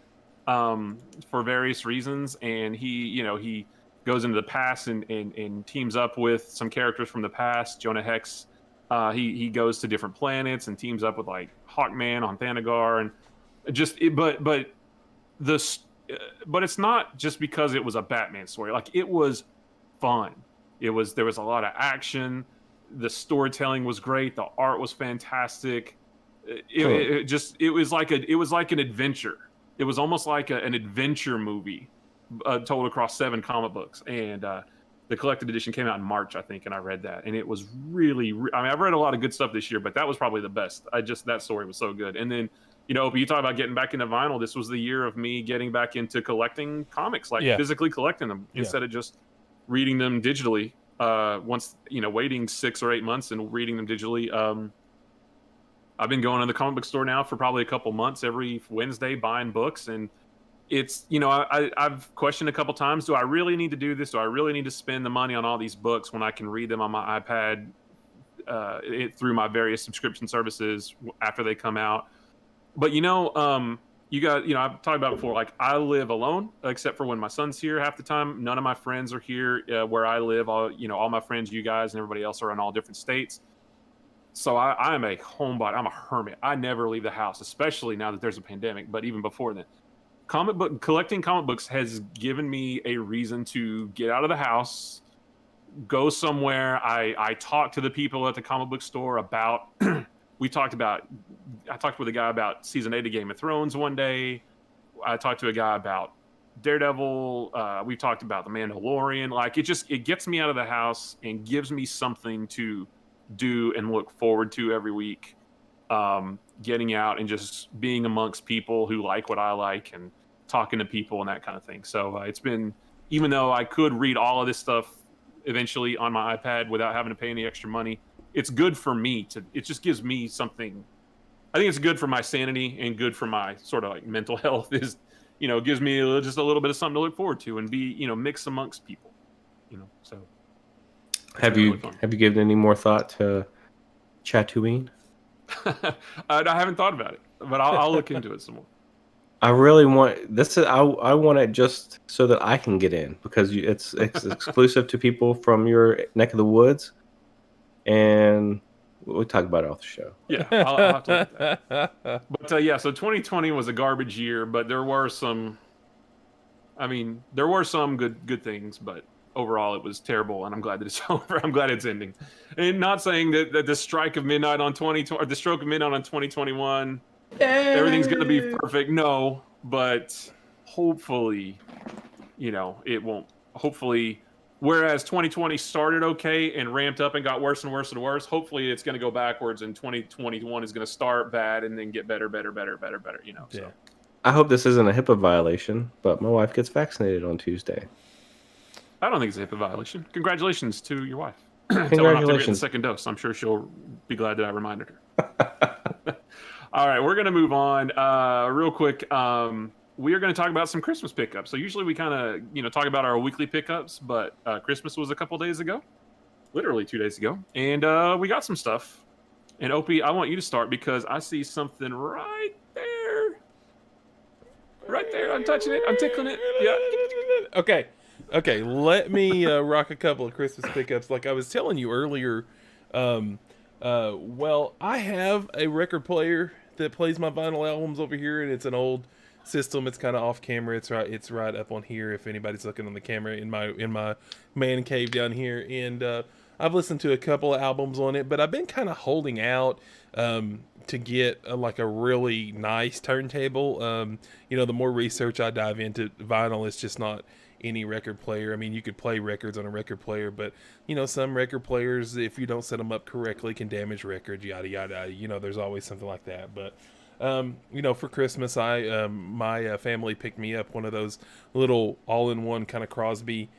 for various reasons. And he goes into the past and teams up with some characters from the past. Jonah Hex, he goes to different planets and teams up with like Hawkman on Thanagar, and but it's not just because it was a Batman story. Like, it was fun. There was a lot of action. The storytelling was great. The art was fantastic. It was like an adventure. It was almost like an adventure movie told across 7 comic books. And the collected edition came out in March, I think, and I read that, and it was really. I mean, I've read a lot of good stuff this year, but that was probably the best. That story was so good. And then, you know, you talk about getting back into vinyl. This was the year of me getting back into collecting comics, like physically collecting them instead of just reading them digitally. Once, you know, waiting 6 or 8 months and reading them digitally. I've been going to the comic book store now for probably a couple months every Wednesday buying books, and it's, you know, I've questioned a couple times, do I really need to do this? Do I really need to spend the money on all these books when I can read them on my iPad through my various subscription services after they come out? But, you know, I've talked about before, like, I live alone, except for when my son's here half the time. None of my friends are here where I live. All my friends, you guys, and everybody else are in all different states. So I'm a homebody. I'm a hermit. I never leave the house, especially now that there's a pandemic, but even before then. Collecting comic books has given me a reason to get out of the house, go somewhere. I talk to the people at the comic book store about I talked with a guy about season 8 of Game of Thrones one day. I talked to a guy about Daredevil. We talked about The Mandalorian. Like, it gets me out of the house and gives me something to do and look forward to every week. Getting out and just being amongst people who like what I like and talking to people and that kind of thing. So it's been, even though I could read all of this stuff eventually on my iPad without having to pay any extra money, it's good for me it just gives me something. I think it's good for my sanity and good for my sort of like mental health. Is, you know, gives me just a little bit of something to look forward to and be, you know, mixed amongst people, you know. So have you given any more thought to Tatooine? I haven't thought about it, but I'll look into it some more. I really want this. I want it just so that I can get in, because it's exclusive to people from your neck of the woods, and we'll talk about it off the show. Yeah, I'll have to look at that. But so 2020 was a garbage year, but there were some good things, but overall it was terrible, and I'm glad that it's over. I'm glad it's ending. And not saying that the strike of midnight on 2020 or the stroke of midnight on 2021, everything's going to be perfect. No, but hopefully, you know, it won't. Hopefully, whereas 2020 started okay and ramped up and got worse and worse and worse, hopefully it's going to go backwards, and 2021 is going to start bad and then get better, you know. So. I hope this isn't a HIPAA violation, but my wife gets vaccinated on Tuesday. I don't think it's a HIPAA violation. Congratulations to your wife. Congratulations. Tell her not to get the second dose. I'm sure she'll be glad that I reminded her. All right, we're going to move on real quick. We are going to talk about some Christmas pickups. So usually we kind of, you know, talk about our weekly pickups, but Christmas was a couple days ago, literally 2 days ago, and we got some stuff. And Opie, I want you to start because I see something right there. Right there. I'm touching it. I'm tickling it. Yeah. Okay. Let me rock a couple of Christmas pickups. Like I was telling you earlier, Well, I have a record player that plays my vinyl albums over here, and it's an old system. It's kind of off camera. It's right up on here. If anybody's looking on the camera in my man cave down here, and I've listened to a couple of albums on it, but I've been kind of holding out to get like a really nice turntable. The more research I dive into vinyl, it's just not any record player. I mean, you could play records on a record player, but some record players, if you don't set them up correctly, can damage records, yada yada. There's always something like that. But for Christmas, my family picked me up one of those little all-in-one kind of Crosby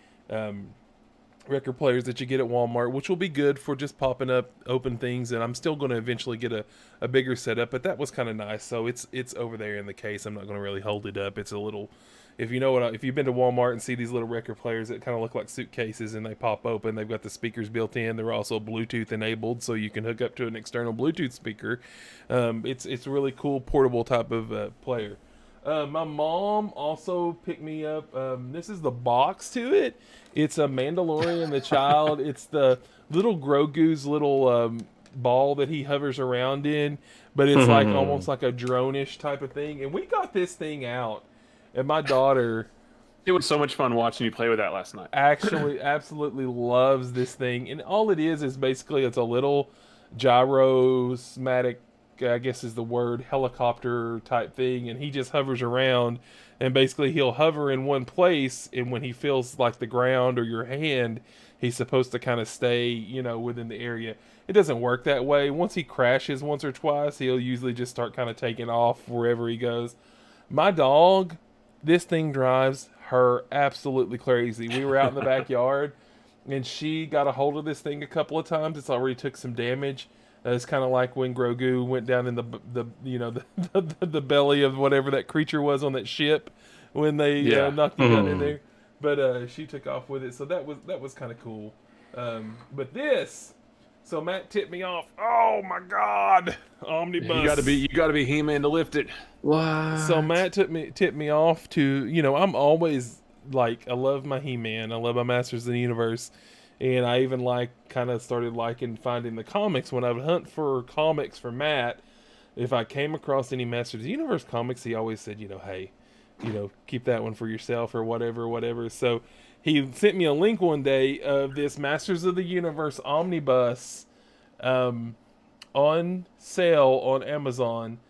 record players that you get at Walmart, which will be good for just popping up open things. And I'm still going to eventually get a bigger setup, but that was kind of nice. So it's over there in the case. I'm not going to really hold it up. It's a little, if you've been to Walmart and see these little record players that kind of look like suitcases and they pop open, they've got the speakers built in. They're also Bluetooth enabled, so you can hook up to an external Bluetooth speaker. It's a really cool portable type of player. My mom also picked me up. This is the box to it. It's a Mandalorian the Child. It's the little Grogu's little ball that he hovers around in, but it's like almost like a drone-ish type of thing. And we got this thing out, and my daughter... It was so much fun watching you play with that last night. Actually, absolutely loves this thing. And all it is basically it's a little gyrosmatic, I guess is the word, helicopter type thing, and he just hovers around, and basically he'll hover in one place, and when he feels like the ground or your hand, he's supposed to kind of stay, within the area. It doesn't work that way. Once he crashes once or twice, he'll usually just start kind of taking off wherever he goes. My dog, this thing drives her absolutely crazy. We were out in the backyard, and she got a hold of this thing a couple of times. It's already took some damage. It's kind of like when Grogu went down in the belly of whatever that creature was on that ship when they knocked him down in there. But she took off with it, so that was kind of cool. But this, so Matt tipped me off. Oh my God, Omnibus! You gotta be He-Man to lift it. What? So Matt tipped me off to I'm always like, I love my He-Man, I love my Masters of the Universe. And I even started liking finding the comics. When I would hunt for comics for Matt, if I came across any Masters of the Universe comics, he always said, hey, keep that one for yourself or whatever. So he sent me a link one day of this Masters of the Universe omnibus on sale on Amazon.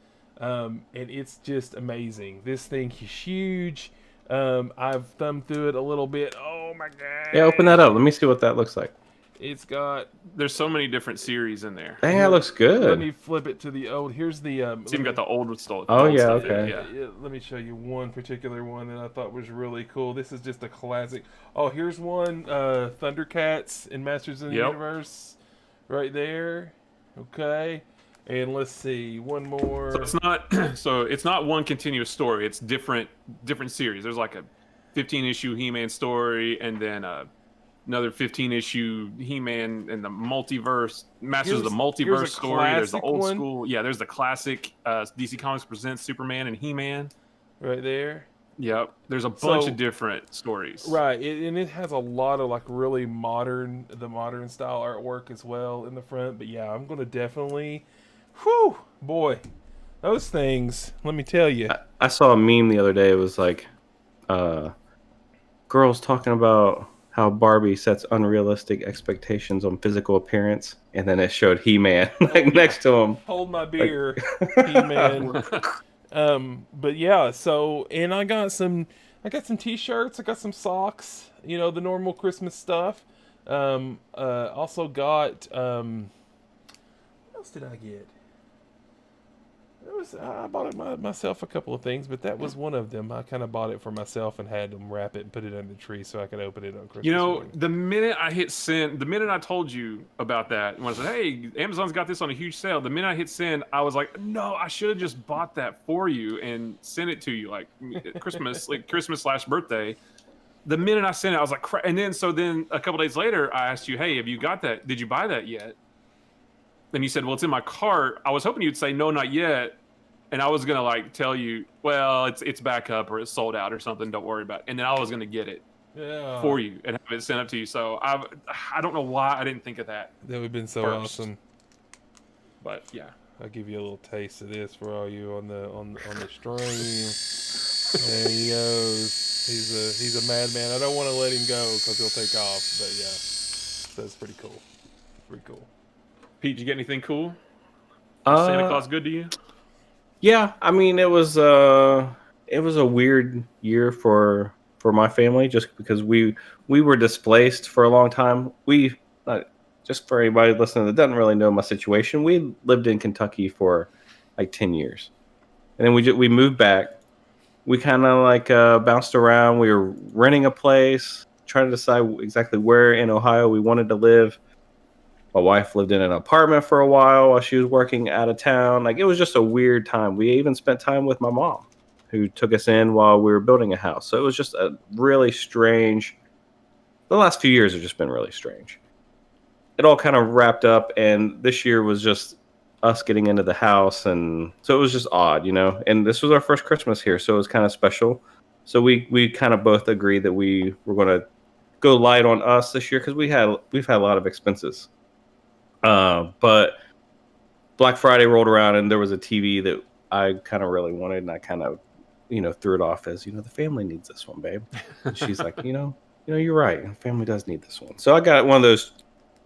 And it's just amazing. This thing is huge. I've thumbed through it a little bit. Oh my God. Yeah, open that up. Let me see what that looks like. There's so many different series in there. Dang, that looks good. Let me flip it to the old. Here's the. It's even got the old with stuff. Oh yeah, okay. Yeah, let me show you one particular one that I thought was really cool. This is just a classic. Oh, here's one. Thundercats and Masters of the Universe, right there. Okay. And let's see, one more. So it's not one continuous story. It's different series. There's like a 15-issue He-Man story, and then another 15-issue He-Man and the multiverse, Masters of the Multiverse story. There's the old school. Yeah, there's the classic DC Comics Presents Superman and He-Man. Right there. Yep. There's a bunch of different stories. Right, and it has a lot of like really modern style artwork as well in the front. But yeah, I'm gonna definitely. Whew, boy, those things, let me tell you. I saw a meme the other day. It was like girls talking about how Barbie sets unrealistic expectations on physical appearance, and then it showed He-Man next to him. Hold my beer, He-Man. But yeah, so, and I got some t-shirts, I got some socks, the normal Christmas stuff. Also got what else did I get? I bought it myself a couple of things, but that was one of them. I kind of bought it for myself and had them wrap it and put it under the tree so I could open it on Christmas morning. The minute I hit send, the minute I told you about that, when I said, hey, Amazon's got this on a huge sale, the minute I hit send, I was like, no, I should have just bought that for you and sent it to you, like Christmas, like Christmas/birthday. The minute I sent it, I was like, and then a couple days later, I asked you, hey, have you got that? Did you buy that yet? And you said, well, it's in my cart. I was hoping you'd say, no, not yet. And I was gonna tell you, well, it's back up or it's sold out or something. Don't worry about it. And then I was gonna get it for you and have it sent up to you. So I don't know why I didn't think of that. That would have been so awesome. But yeah, I'll give you a little taste of this for all you on the stream. There he goes. He's a madman. I don't want to let him go because he'll take off. But yeah, so it's pretty cool. Pretty cool. Pete, did you get anything cool? Was Santa Claus good to you? Yeah, I mean it was a weird year for my family just because we were displaced for a long time. We just for anybody listening that doesn't really know my situation, we lived in Kentucky for like 10 years. And then we moved back. We kind of like bounced around. We were renting a place, trying to decide exactly where in Ohio we wanted to live. My wife lived in an apartment for a while she was working out of town. Like it was just a weird time. We even spent time with my mom, who took us in while we were building a house. So it was just a really strange. The last few years have just been really strange. It all kind of wrapped up, and this year was just us getting into the house, and so it was just odd, And this was our first Christmas here, so it was kind of special. So we kind of both agreed that we were going to go light on us this year because we've had a lot of expenses. But Black Friday rolled around and there was a TV that I kind of really wanted, and I kind of, threw it off as, the family needs this one, babe. And she's like, you're right. The family does need this one. So I got one of those,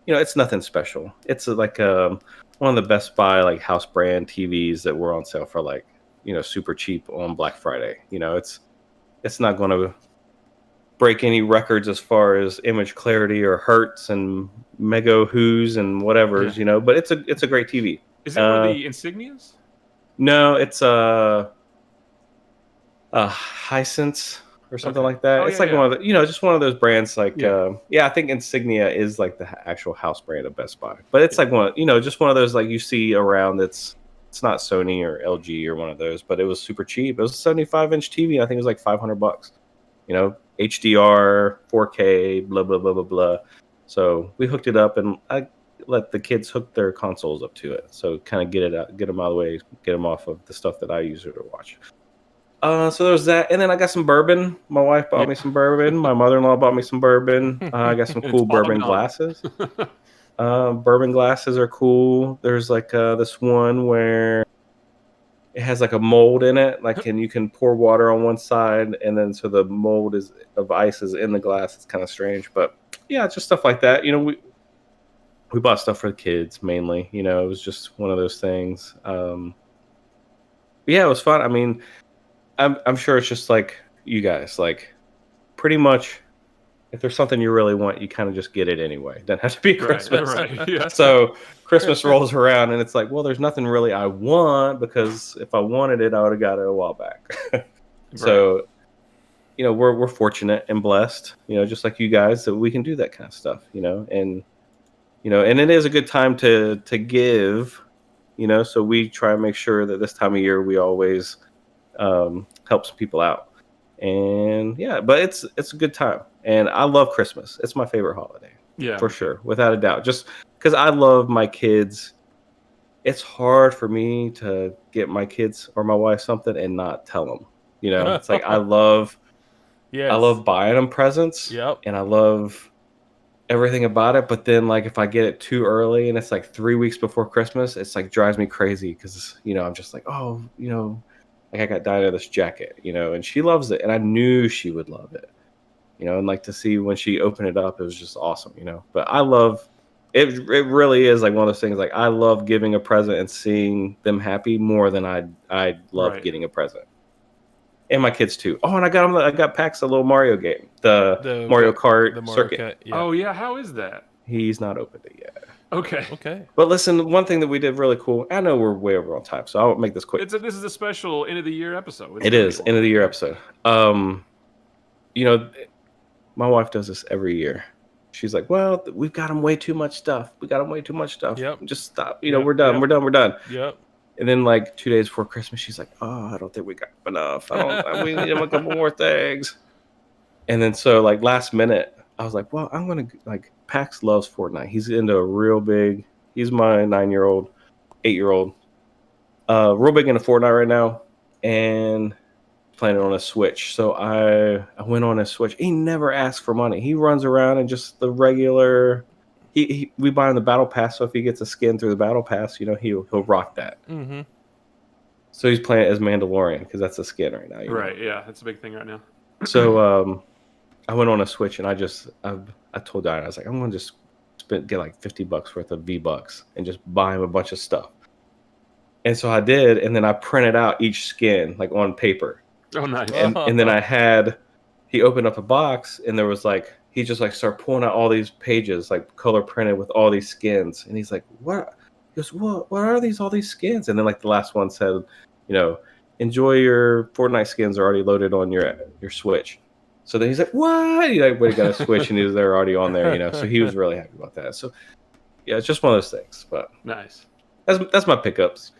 it's nothing special. It's like one of the Best Buy like house brand TVs that were on sale for like, super cheap on Black Friday. It's not going to break any records as far as image clarity or hertz and mega who's and whatever's, but it's a great TV. Is it one of the Insignias? No, it's a Hisense or something like that. It's like one of the, just one of those brands. Like, I think Insignia is like the actual house brand of Best Buy, but it's like one, just one of those like you see around. It's not Sony or LG or one of those, but it was super cheap. It was a 75-inch TV. I think it was like $500. HDR, 4K, blah blah blah blah blah. So we hooked it up, and I let the kids hook their consoles up to it. So kind of get them out of the way, get them off of the stuff that I use to watch. So there was that, and then I got some bourbon. My wife bought me some bourbon. My mother-in-law bought me some bourbon. I got some cool bourbon glasses. Bourbon glasses are cool. There's like this one where it has like a mold in it, and you can pour water on one side, and then so the mold of ice is in the glass. It's kind of strange, but yeah, it's just stuff like that. We bought stuff for the kids mainly. It was just one of those things. Yeah, it was fun. I mean, I'm sure it's just like you guys, like pretty much. If there's something you really want, you kind of just get it anyway. It doesn't have to be Christmas. Right. Yeah. So Christmas rolls around and it's like, well, there's nothing really I want, because if I wanted it, I would have got it a while back. So, we're fortunate and blessed, just like you guys, that we can do that kind of stuff, and it is a good time to give, so we try and make sure that this time of year we always help some people out. And yeah, but it's a good time, and I love Christmas. It's my favorite holiday, for sure, without a doubt. Just because I love my kids, it's hard for me to get my kids or my wife something and not tell them. It's like I love buying them presents, and I love everything about it. But then, like, if I get it too early and it's like 3 weeks before Christmas, it's like drives me crazy because I'm just like, oh, like I got Dinah this jacket, and she loves it, and I knew she would love it, and like to see when she opened it up, it was just awesome, But I love it. It really is like one of those things. Like I love giving a present and seeing them happy more than I love getting a present. And my kids too. Oh, and I got Pax a little Mario game, the Mario Kart circuit. Kart, yeah. Oh yeah, how is that? He's not opened it yet. Okay. But listen, one thing that we did really cool. I know we're way over on time, so I'll make this quick. This is a special end of the year episode. It is end of the year episode. My wife does this every year. She's like, "Well, we've got them way too much stuff. Yep. Just stop. We're done. Yep. We're done." Yep. And then like 2 days before Christmas, she's like, "Oh, I don't think we got enough. We need a couple more things." And then so like last minute, I was like, "Well, I'm gonna like." Pax loves Fortnite. He's into a real big. He's my 9-year-old, 8-year-old, real big into Fortnite right now, and playing it on a Switch. So I went on a Switch. He never asks for money. He runs around in just the regular we buy him the battle pass, so if he gets a skin through the battle pass, he'll rock that. Mm-hmm. So he's playing as Mandalorian because that's a skin right now. Right? Yeah, that's a big thing right now. So I went on a Switch and I told Diana, I was like, I'm gonna just get like $50 worth of V-Bucks and just buy him a bunch of stuff. And so I did, and then I printed out each skin like on paper. Oh, nice. And then he opened up a box, and there was like, he just like started pulling out all these pages, like color printed with all these skins. And he's like, what? He goes, what are these, all these skins? And then like the last one said, enjoy your Fortnite skins are already loaded on your Switch. So then he's like, what? He like, got a Switch, and they're already on there, So he was really happy about that. So yeah, it's just one of those things. But nice. That's my pickups.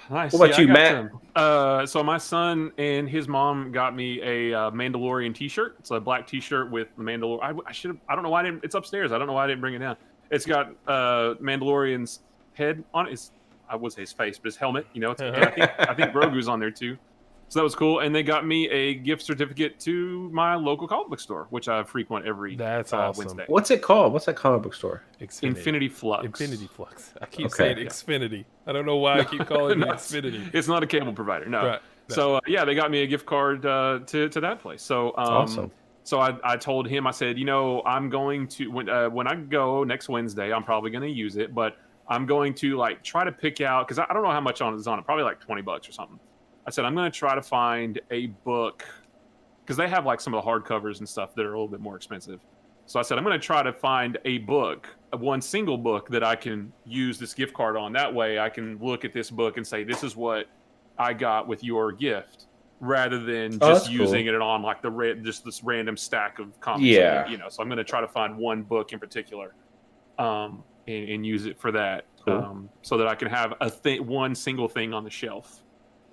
Nice. What about you, Matt? So my son and his mom got me a Mandalorian T-shirt. It's a black T-shirt with the Mandalorian. I don't know why I didn't. It's upstairs. I don't know why I didn't bring it down. It's got Mandalorian's head on it. I would say his face, but his helmet. I think Grogu's on there too. So that was cool. And they got me a gift certificate to my local comic book store, which I frequent every awesome. Wednesday. What's it called? What's that comic book store? Infinity Flux. Infinity Flux. I keep saying Xfinity. I don't know why I keep calling it Xfinity. It's not a cable provider. No. Right. No. So they got me a gift card to that place. So awesome. So I told him, I said, I'm going to when I go next Wednesday, I'm probably going to use it, but I'm going to like try to pick out, because I don't know how much is on it, probably like $20 or something. I said, I'm going to try to find a book, because they have like some of the hardcovers and stuff that are a little bit more expensive. So I said, I'm going to try to find a book, one single book that I can use this gift card on. That way I can look at this book and say, this is what I got with your gift, rather than just using it on like just this random stack of comics. Yeah. So I'm going to try to find one book in particular and use it for that, so that I can have one single thing on the shelf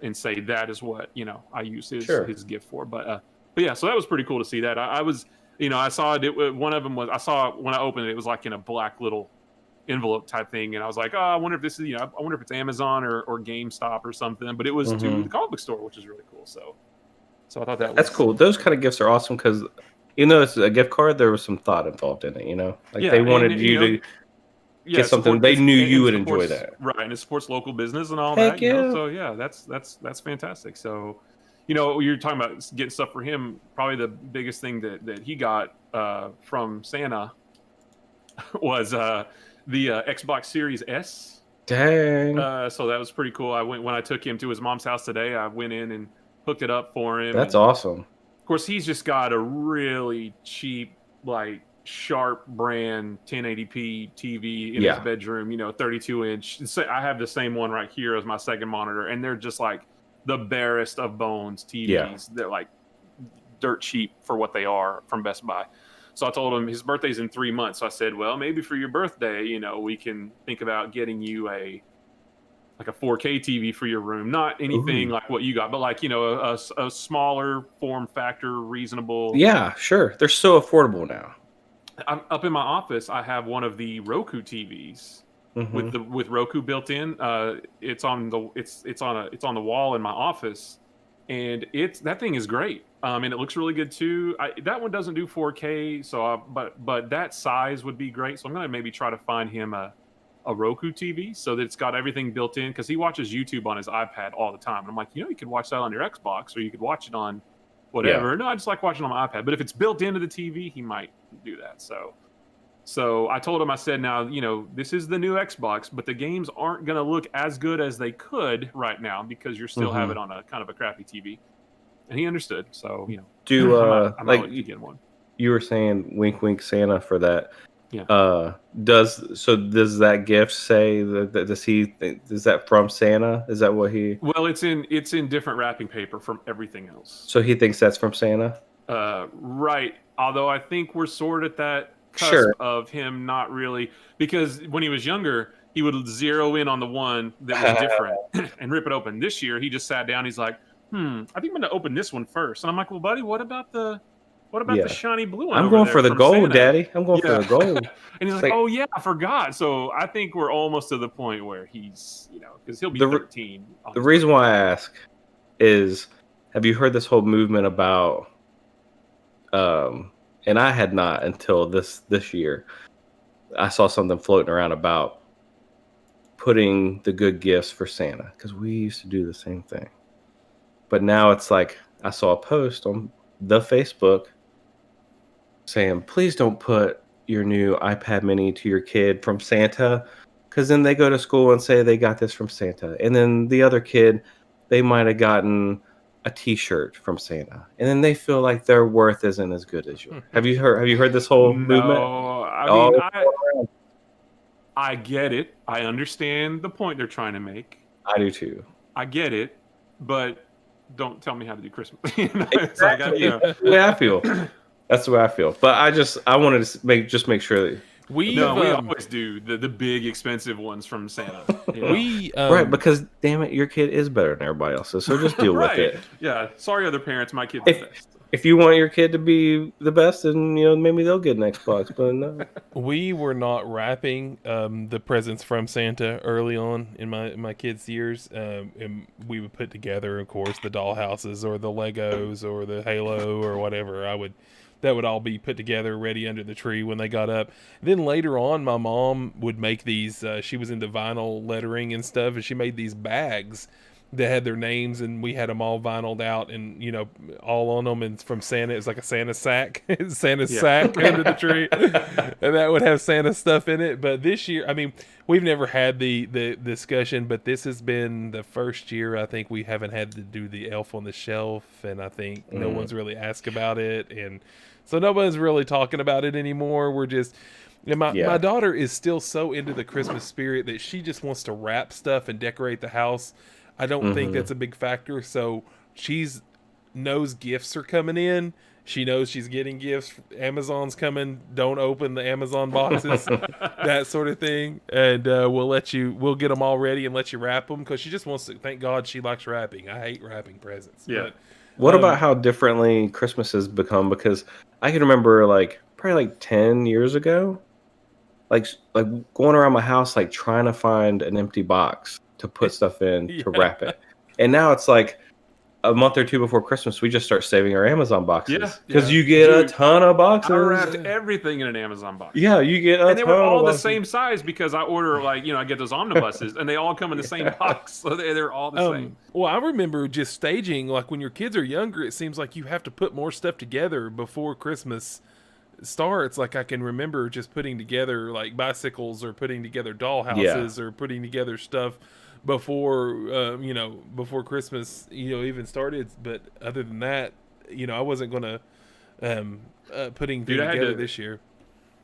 and say that is what I use his gift for. But yeah, so that was pretty cool to see that. I was I saw it. One of them was, I saw when I opened it, it was like in a black little envelope type thing, and I was like, oh, I wonder if this is I wonder if it's Amazon or GameStop or something. But it was to the comic book store, which is really cool. So I thought that's cool. Those kind of gifts are awesome because even though it's a gift card, there was some thought involved in it. Like they wanted you to get something they knew you would enjoy that, right? And it supports local business and all Heck that. Yeah. So yeah, that's fantastic. So you're talking about getting stuff for him. Probably the biggest thing that he got from Santa was the Xbox Series S. Dang. So that was pretty cool. When I took him to his mom's house today, I went in and hooked it up for him. That's awesome. Of course, he's just got a really cheap, like Sharp brand 1080p TV in his bedroom, 32-inch. I have the same one right here as my second monitor, and they're just like the barest of bones TVs. Yeah. They're like dirt cheap for what they are from Best Buy. So I told him his birthday's in 3 months. So I said, well, maybe for your birthday, we can think about getting you a 4K TV for your room. Not anything like what you got, but like, a smaller form factor, reasonable. Yeah, sure. They're so affordable now. Up in my office, I have one of the Roku TVs with Roku built in. It's on the wall in my office, and that thing is great. And it looks really good too. That one doesn't do 4K, but that size would be great. So I'm gonna maybe try to find him a Roku TV so that it's got everything built in, because he watches YouTube on his iPad all the time. And I'm like, you could watch that on your Xbox, or you could watch it on whatever. Yeah. No, I just like watching on my iPad. But if it's built into the TV, he might do that. So I told him, I said, now, this is the new Xbox, but the games aren't going to look as good as they could right now because you're still have it on a kind of a crappy TV. And he understood. So, I'm like you get one. You were saying wink, wink, Santa for that. Yeah. Does that gift say that? Is that from Santa? Is that what he? Well, it's in different wrapping paper from everything else. So he thinks that's from Santa. Right. Although I think we're sort of at that cusp of him not really, because when he was younger, he would zero in on the one that was different and rip it open. This year, he just sat down. He's like, I think I'm going to open this one first. And I'm like, well, buddy, what about the shiny blue one? I'm going for the gold, Santa? Daddy. I'm going for the gold. And he's like, oh, yeah, I forgot. So I think we're almost to the point where he's, because he'll be 13. The reason why I ask is, have you heard this whole movement about, and I had not until this year, I saw something floating around about putting the good gifts for Santa, because we used to do the same thing. But now it's like I saw a post on the Facebook saying, please don't put your new iPad mini to your kid from Santa, because then they go to school and say they got this from Santa. And then the other kid, they might have gotten a T-shirt from Santa, and then they feel like their worth isn't as good as yours. Have you heard this whole movement? No, I Oh, mean, I get it. I understand the point they're trying to make. I do too. I get it, but don't tell me how to do Christmas. It's like, That's the way I feel. That's the way I feel. But I wanted to make sure that we always do the big expensive ones from Santa. Right, because damn it, your kid is better than everybody else's, so just deal with it. Yeah, sorry, other parents, my kid's the best. If you want your kid to be the best, then maybe they'll get an Xbox. But no, we were not wrapping the presents from Santa early on in my kids' years, and we would put together, of course, the dollhouses or the Legos or the Halo or whatever. That would all be put together, ready under the tree when they got up. Then later on, my mom would make these. She was into vinyl lettering and stuff, and she made these bags that had their names, and we had them all vinyled out, and all on them. And from Santa, it's like a Santa sack, sack under the tree, and that would have Santa stuff in it. But this year, I mean, we've never had the discussion, but this has been the first year I think we haven't had to do the Elf on the Shelf, and I think no one's really asked about it, and so nobody's really talking about it anymore. We're just. My daughter is still so into the Christmas spirit that she just wants to wrap stuff and decorate the house. I don't think that's a big factor. So knows gifts are coming in. She knows she's getting gifts. Amazon's coming. Don't open the Amazon boxes, that sort of thing. And we'll get them all ready and let you wrap them, because she just wants to. Thank God she likes wrapping. I hate wrapping presents. Yeah. But, what about how differently Christmas has become? Because I can remember probably 10 years ago, like going around my house, like trying to find an empty box to put stuff in to wrap it. And now it's like a month or two before Christmas, we just start saving our Amazon boxes. Because you get a ton of boxes. I wrapped everything in an Amazon box. Yeah, you get a ton. And they were all the same size, because I order I get those omnibuses, and they all come in the same box. So they're all the same. Well, I remember just staging, like when your kids are younger, it seems like you have to put more stuff together before Christmas starts. Like I can remember just putting together like bicycles, or putting together dollhouses, or putting together stuff before before Christmas even started. But other than that, I wasn't gonna putting things together this year.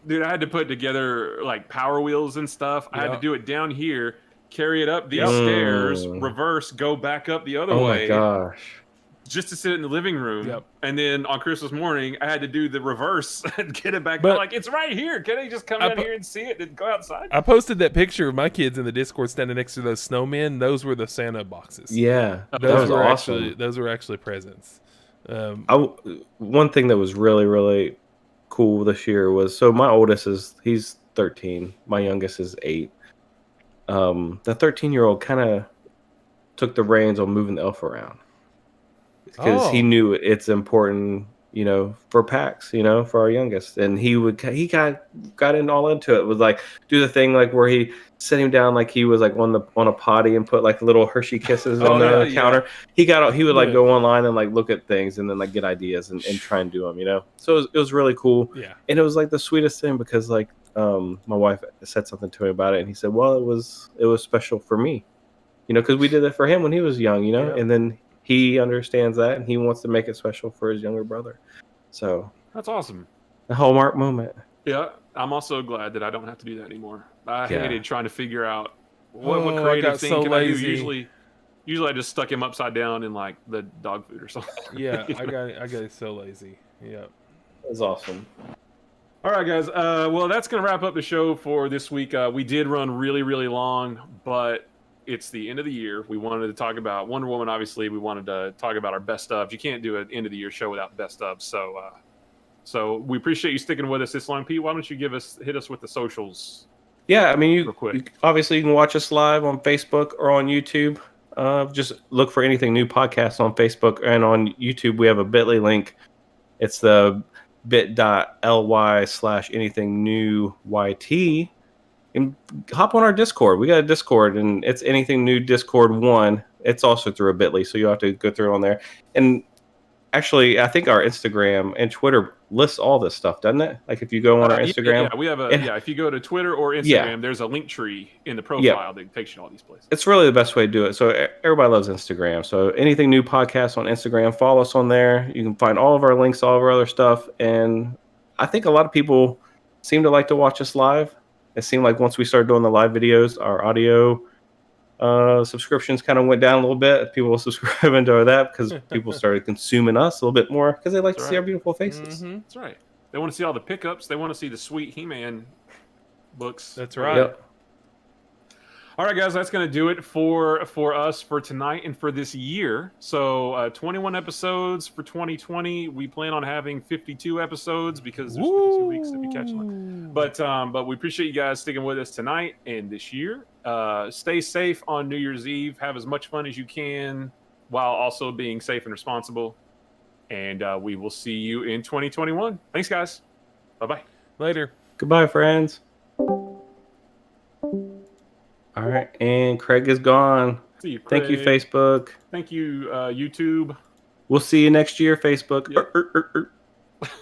Dude, I had to put together like Power Wheels and stuff. I had to do it down here, carry it up these stairs, reverse, go back up the other way. Oh my gosh. Just to sit in the living room. Yep. And then on Christmas morning, I had to do the reverse and get it back. But like, it's right here. Can I just come down here and see it and go outside? I posted that picture of my kids in the Discord standing next to those snowmen. Those were the Santa boxes. Yeah. Those were awesome. Those were actually presents. One thing that was really, really cool this year was, so my oldest he's 13. My youngest is 8. The 13-year-old kind of took the reins on moving the elf around, because he knew it's important, for PAX, for our youngest. And he got all into it. Was like, do the thing like where he set him down like he was like on a potty, and put like little Hershey Kisses on the counter. He would like go online and like look at things, and then like get ideas and try and do them, So it was really cool. Yeah. And it was like the sweetest thing, because like my wife said something to me about it, and he said, well, it was special for me, because we did it for him when he was young, Yeah. And then he understands that, and he wants to make it special for his younger brother. So that's awesome. A Hallmark moment. Yeah, I'm also glad that I don't have to do that anymore. I hated trying to figure out what creative thing can I do. Usually I just stuck him upside down in like the dog food or something. Yeah, I got so lazy. Yeah, that was awesome. All right, guys. Well, that's gonna wrap up the show for this week. We did run really, really long, but it's the end of the year. We wanted to talk about Wonder Woman. Obviously, we wanted to talk about our best of. You can't do an end of the year show without best of. So we appreciate you sticking with us this long. Pete, why don't you hit us with the socials? Yeah, I mean, real quick. Obviously you can watch us live on Facebook or on YouTube. Just look for Anything New Podcast on Facebook, and on YouTube we have a bit.ly link. It's the bit.ly/anythingnewyt and hop on our Discord. We got a Discord, and it's Anything New Discord 1. It's also through a bit.ly, so you'll have to go through on there. And actually, I think our Instagram and Twitter lists all this stuff, doesn't it? Like if you go on our Instagram. We have if you go to Twitter or Instagram, there's a link tree in the profile that takes you to all these places. It's really the best way to do it. So everybody loves Instagram. So Anything New Podcast on Instagram, follow us on there. You can find all of our links, all of our other stuff. And I think a lot of people seem to like to watch us live. It seemed like once we started doing the live videos, our audio subscriptions kind of went down a little bit. People were subscribing to that because people started consuming us a little bit more because they like to see our beautiful faces. Mm-hmm. That's right. They want to see all the pickups. They want to see the sweet He-Man books. That's right. Yep. All right, guys, that's going to do it for us for tonight and for this year. So 21 episodes for 2020. We plan on having 52 episodes because there's 52 weeks to be catching up. But we appreciate you guys sticking with us tonight and this year. Stay safe on New Year's Eve. Have as much fun as you can while also being safe and responsible. And we will see you in 2021. Thanks, guys. Bye-bye. Later. Goodbye, friends. All right, and Craig is gone. See you, Craig. Thank you, Facebook. Thank you, YouTube. We'll see you next year, Facebook. Yep.